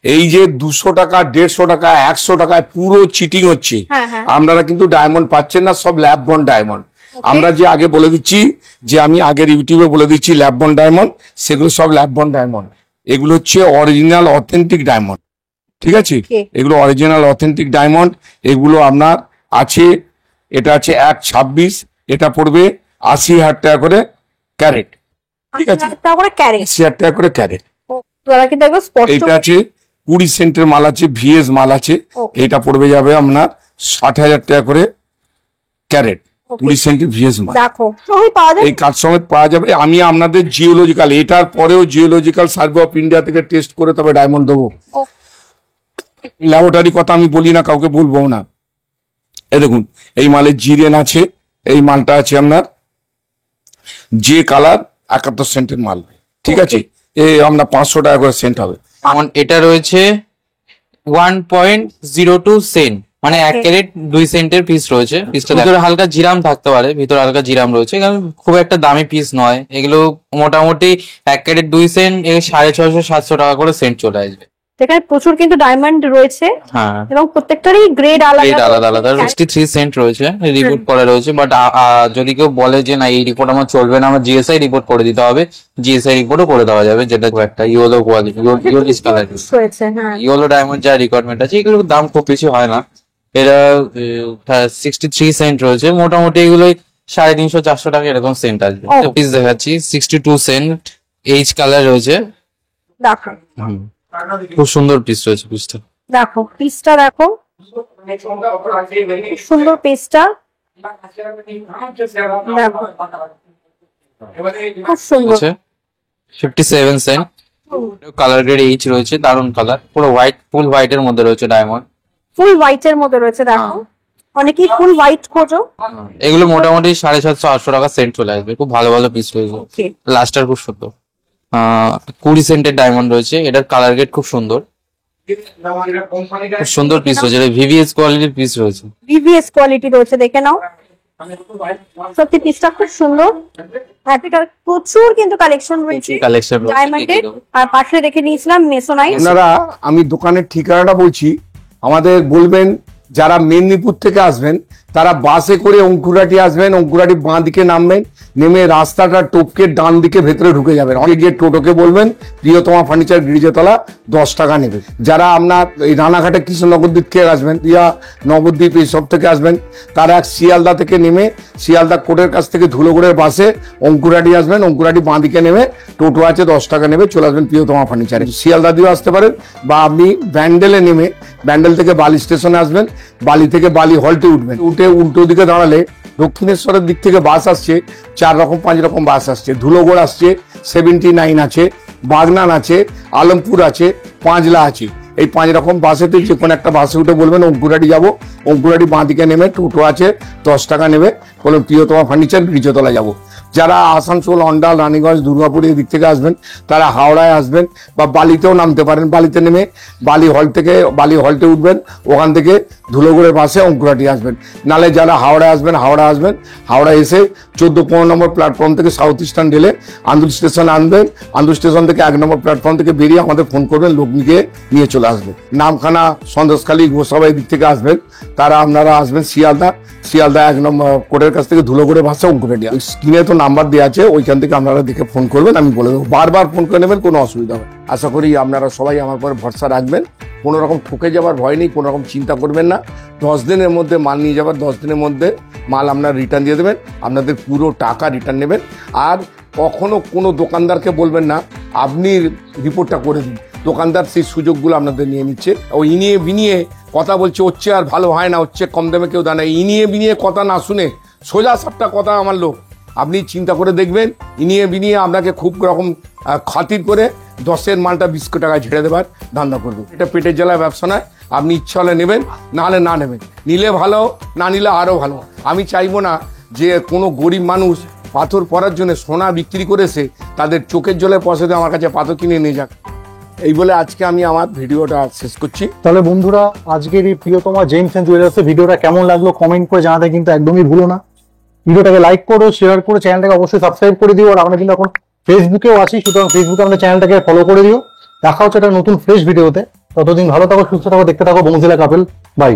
এই যে 200 টাকা, 150 টাকা, 100 টাকায় পুরো চিটিং হচ্ছে। আপনারা কিন্তু ডায়মন্ড পাচ্ছেন না, সব ল্যাব বন্ড ডায়মন্ড। আমরা যে আগে বলে দিচ্ছি, যে আমি আগের ইউটিউবে বলে দিচ্ছি ল্যাব বন্ড ডায়মন্ড, সেগুলো সব ল্যাব বন্ড ডায়মন্ড। এগুলো হচ্ছে অরিজিনাল অথেন্টিক ডায়মন্ড, ঠিক আছে। এগুলো অরিজিনাল অথেন্টিক ডায়মন্ড। এগুলো আপনার আছে, এটা আছে 1.26, এটা পড়বে 80,000 টাকা করে ক্যারেট, ঠিক আছে। 80,000 টাকা করে ক্যারেট। এটা আছে 20 সেন্টের মাল আছে, ভিএস মাল আছে। এটা পড়বে যাবে আপনার 60,000 টাকা করে ক্যারেট, 20 সেন্টের ভিএস মাল। এই কাজ সমেত পাওয়া যাবে। আমি আপনাদের জিওলজিক্যাল, এটার পরেও জিওলজিক্যাল সার্ভে অফ ইন্ডিয়া থেকে টেস্ট করে তবে ডায়মন্ড দেবো। ল্যাবরেটরি কথা আমি বলি না, কাউকে বলবো না। এই দেখুন, এই মালের জিরেন আছে। এই মালটা আছে আপনার যে কালার 71 সেন্টের মাল, ঠিক আছে। এই আপনার 500 টাকা করে সেন্ট হবে। এটা রয়েছে 1.02 সেন্ট, মানে 1 ক্যারেট 2 সেন্টের পিস রয়েছে। পিসটা ভিতরে হালকা জিরাম থাকতে পারে, ভিতরে হালকা জিরাম রয়েছে, কারণ খুব একটা দামি পিস নয় এগুলো। মোটামুটি 1 ক্যারেট 2 সেন্ট, 650, 700 টাকা করে সেন্ট চলে আসবে। এখানে প্রচুর কিন্তু ডায়মন্ড রয়েছে, হ্যাঁ, এবং প্রত্যেকটারই গ্রেড আলাদা। 63 সেন্ট রয়েছে, রিপোর্ট করা রয়েছে। বাট যদি কেউ বলে যে না এই রিপোর্ট আমার চলবে না, আমার জিএসআই রিপোর্ট করে দিতে হবে, জিএসআই রিপোর্টও করে দেওয়া যাবে। যেটা একটা ইয়েলো কোয়ালিটি, ইয়েলোইশ কালার রয়েছে, হ্যাঁ, ইয়েলো ডায়মন্ড যা রিকোয়ারমেন্ট আছে। এগুলোর দাম খুব বেশি হয় না। এটা 63 সেন্ট রয়েছে। মোটামুটি এগুলোই 350, 400 টাকা এরকম সেন্ট আসবে। পিস দেখাচ্ছি 62 সেন্ট, এইচ কালার রয়েছে। দেখো খুব সুন্দর পিস রয়েছে। পিসটা দেখো, পিসটা দেখো, সুন্দর পিসটা দেখো, খুব সুন্দর। 57 সেন্ট, কালার গ্রেড এইচ রয়েছে, দারুন কালার, পুরো হোয়াইট, ফুল হোয়াইট এর মধ্যে রয়েছে ডায়মন্ড, ফুল হোয়াইট এর মধ্যে রয়েছে। দেখো, অনেকেই ফুল হোয়াইট খোঁজো। এগুলো মোটামুটি 750, 800 টাকা সেন্ট চলে আসবে। খুব ভালো ভালো পিস রয়েছে, লাস্টার খুব সুন্দর। 20 সেন্টের ডায়মন্ড রয়েছে, এটার কালার গ্রেড খুব সুন্দর। খুব সুন্দর পিস রয়েছে, ভিভিএস কোয়ালিটির পিস রয়েছে। ভিভিএস কোয়ালিটি রয়েছে, দেখে নাও। সত্যি পিসটা খুব সুন্দর। এটার প্রচুর কিন্তু কালেকশন রয়েছে কালেকশন ডায়মন্ডের। আর পাশে রেখে নিয়েছিলাম মেসোনাইট। আপনারা, আমি দোকানের ঠিকানাটা বলছি, আমাদের বলবেন যারা মেদিনীপুর থেকে আসবেন তারা বাসে করে অঙ্কুরাটি আসবেন, অঙ্কুরাটি বাঁ দিকে নামবেন, নেমে রাস্তাটা টপকে ডান দিকে ভেতরে ঢুকে যাবেন। অনেক গিয়ে টোটোকে বলবেন প্রিয়তমা ফার্নিচার গিরিজাতলা 10 টাকা নেবে। যারা আপনার এই রানাঘাটে কৃষ্ণনগর দিক থেকে আসবেন, প্রিয়া নবদ্বীপ এইসব থেকে আসবেন, তারা এক শিয়ালদা থেকে নেমে শিয়ালদা কোর্টের কাছ থেকে ধুলোগড়ের বাসে অঙ্কুরাটি আসবেন, অঙ্কুরাটি বাঁ দিকে নেমে টোটো আছে 10 টাকা নেবে, চলে আসবেন প্রিয়তমা ফার্নিচারে। শিয়ালদা দিয়েও আসতে পারেন, বা আপনি ব্যান্ডেলে নেমে ব্যান্ডেল থেকে বালি স্টেশনে আসবেন, বালি থেকে বালি হল্টে উঠবেন, উঠে উল্টো দিকে দাঁড়ালে দক্ষিণেশ্বরের দিক থেকে বাস আসছে 4 রকম 5 রকম বাস আসছে। ধুলোগড় আসছে, 79 আছে, বাগনান আছে, আলমপুর আছে, পাঁচলা আছে। এই 5 রকম বাসেতে যে কোনো একটা বাসে উঠে বলবেন অঙ্কুরাটি যাবো, অঙ্কুরাটি বাঁ দিকে নেমে টোটো আছে 10 টাকা নেবে, বলুন প্রিয়তমা ফার্নিচার ব্রিজতলা যাব। যারা আসানসোল, অন্ডাল, রানীগঞ্জ, দুর্গাপুর এই দিক থেকে আসবেন তারা হাওড়ায় আসবেন বা বালিতেও নামতে পারেন। বালিতে নেমে বালি হল থেকে বালি হল্টে উঠবেন, ওখান থেকে ধুলোগড়ের বাসে অঙ্কুরাটি আসবেন। নালে যারা হাওড়ায় আসবেন হাওড়া এসে 14-15 নম্বর প্ল্যাটফর্ম থেকে সাউথ ইস্টার্ন রেলে আন্দুল স্টেশন আনবেন, আন্দুল স্টেশন থেকে 1 নম্বর প্ল্যাটফর্ম থেকে বেরিয়ে আমাদের ফোন করবেন, লোক নিয়ে চলে আসবে। নামখানা, সন্দেশখালী, গোসাবা এই দিক থেকে আসবেন তারা আপনারা আসবেন শিয়ালদা 1 নম্বর কোর্টের কাছ থেকে ধুলোগড়ের ভাষা অঙ্কুরাটি। স্ক্রিনে তো নাম্বার দেওয়া আছে, ওইখান থেকে আপনারা দেখে ফোন করবেন, আমি বলে দেবো। বারবার ফোন করে নেবেন, কোনো অসুবিধা হবে। আশা করি আপনারা সবাই আমার পরে ভরসা রাখবেন, কোনো রকম ঠকে যাবার ভয় নেই, কোনো রকম চিন্তা করবেন না। 10 দিনের মধ্যে মাল নিয়ে যাবার, 10 দিনের মধ্যে মাল আপনারা রিটার্ন দিয়ে দেবেন, আপনাদের পুরো টাকা রিটার্ন নেবেন। আর কখনো কোনো দোকানদারকে বলবেন না আপনি রিপোর্টটা করে দিন, দোকানদার সেই সুযোগগুলো আপনাদের নিয়ে নিচ্ছে। ও ইনিয়ে বিনিয়ে কথা বলছে, হচ্ছে আর ভালো হয় না, হচ্ছে কম দামে কেউ দেয় না। ইনিয়ে বিনিয়ে কথা না শুনে সোজা সাপটা কথা আমার লোক, আপনি চিন্তা করে দেখবেন, ইনিয়ে বিনিয়ে আপনাকে খুব রকম খাতির করে 10-এর মালটা 20 টাকায় ছেড়ে দেবার ধান্দা করবে। এটা পেটের জ্বালায় ব্যবসা নয়। আপনি ইচ্ছা হলে নেবেন, না হলে না নেবেন। নিলে ভালো, না নিলে আরো ভালো। আমি চাইবো না যে কোনো গরিব মানুষ পাথর পরার জন্য সোনা বিক্রি করেছে তাদের চোখের জলের পয়সা দিয়ে আমার কাছে পাথর কিনে নিয়ে যাক। এই বলে আজকে আমি আমার ভিডিওটা শেষ করছি। তাহলে বন্ধুরা, আজকের এই প্রিয়তমা জেমস এন্ড জুয়েলার্সের ভিডিওটা কেমন লাগলো কমেন্ট করে জানাতে কিন্তু একদমই ভুলো না। ভিডিওটাকে লাইক করো, শেয়ার করো, চ্যানেলটাকে অবশ্যই সাবস্ক্রাইব করে দিও। আর আমরা কিন্তু এখন ফেসবুকেও আছি, সুতরাং ফেসবুকে আমাদের চ্যানেলটাকে ফলো করে দিও। দেখা হচ্ছে একটা নতুন ফ্রেশ ভিডিওতে। ততদিন ভালো থাকো, সুস্থ থাকো, দেখতে থাকো বংশীলা কাপেল। বাই।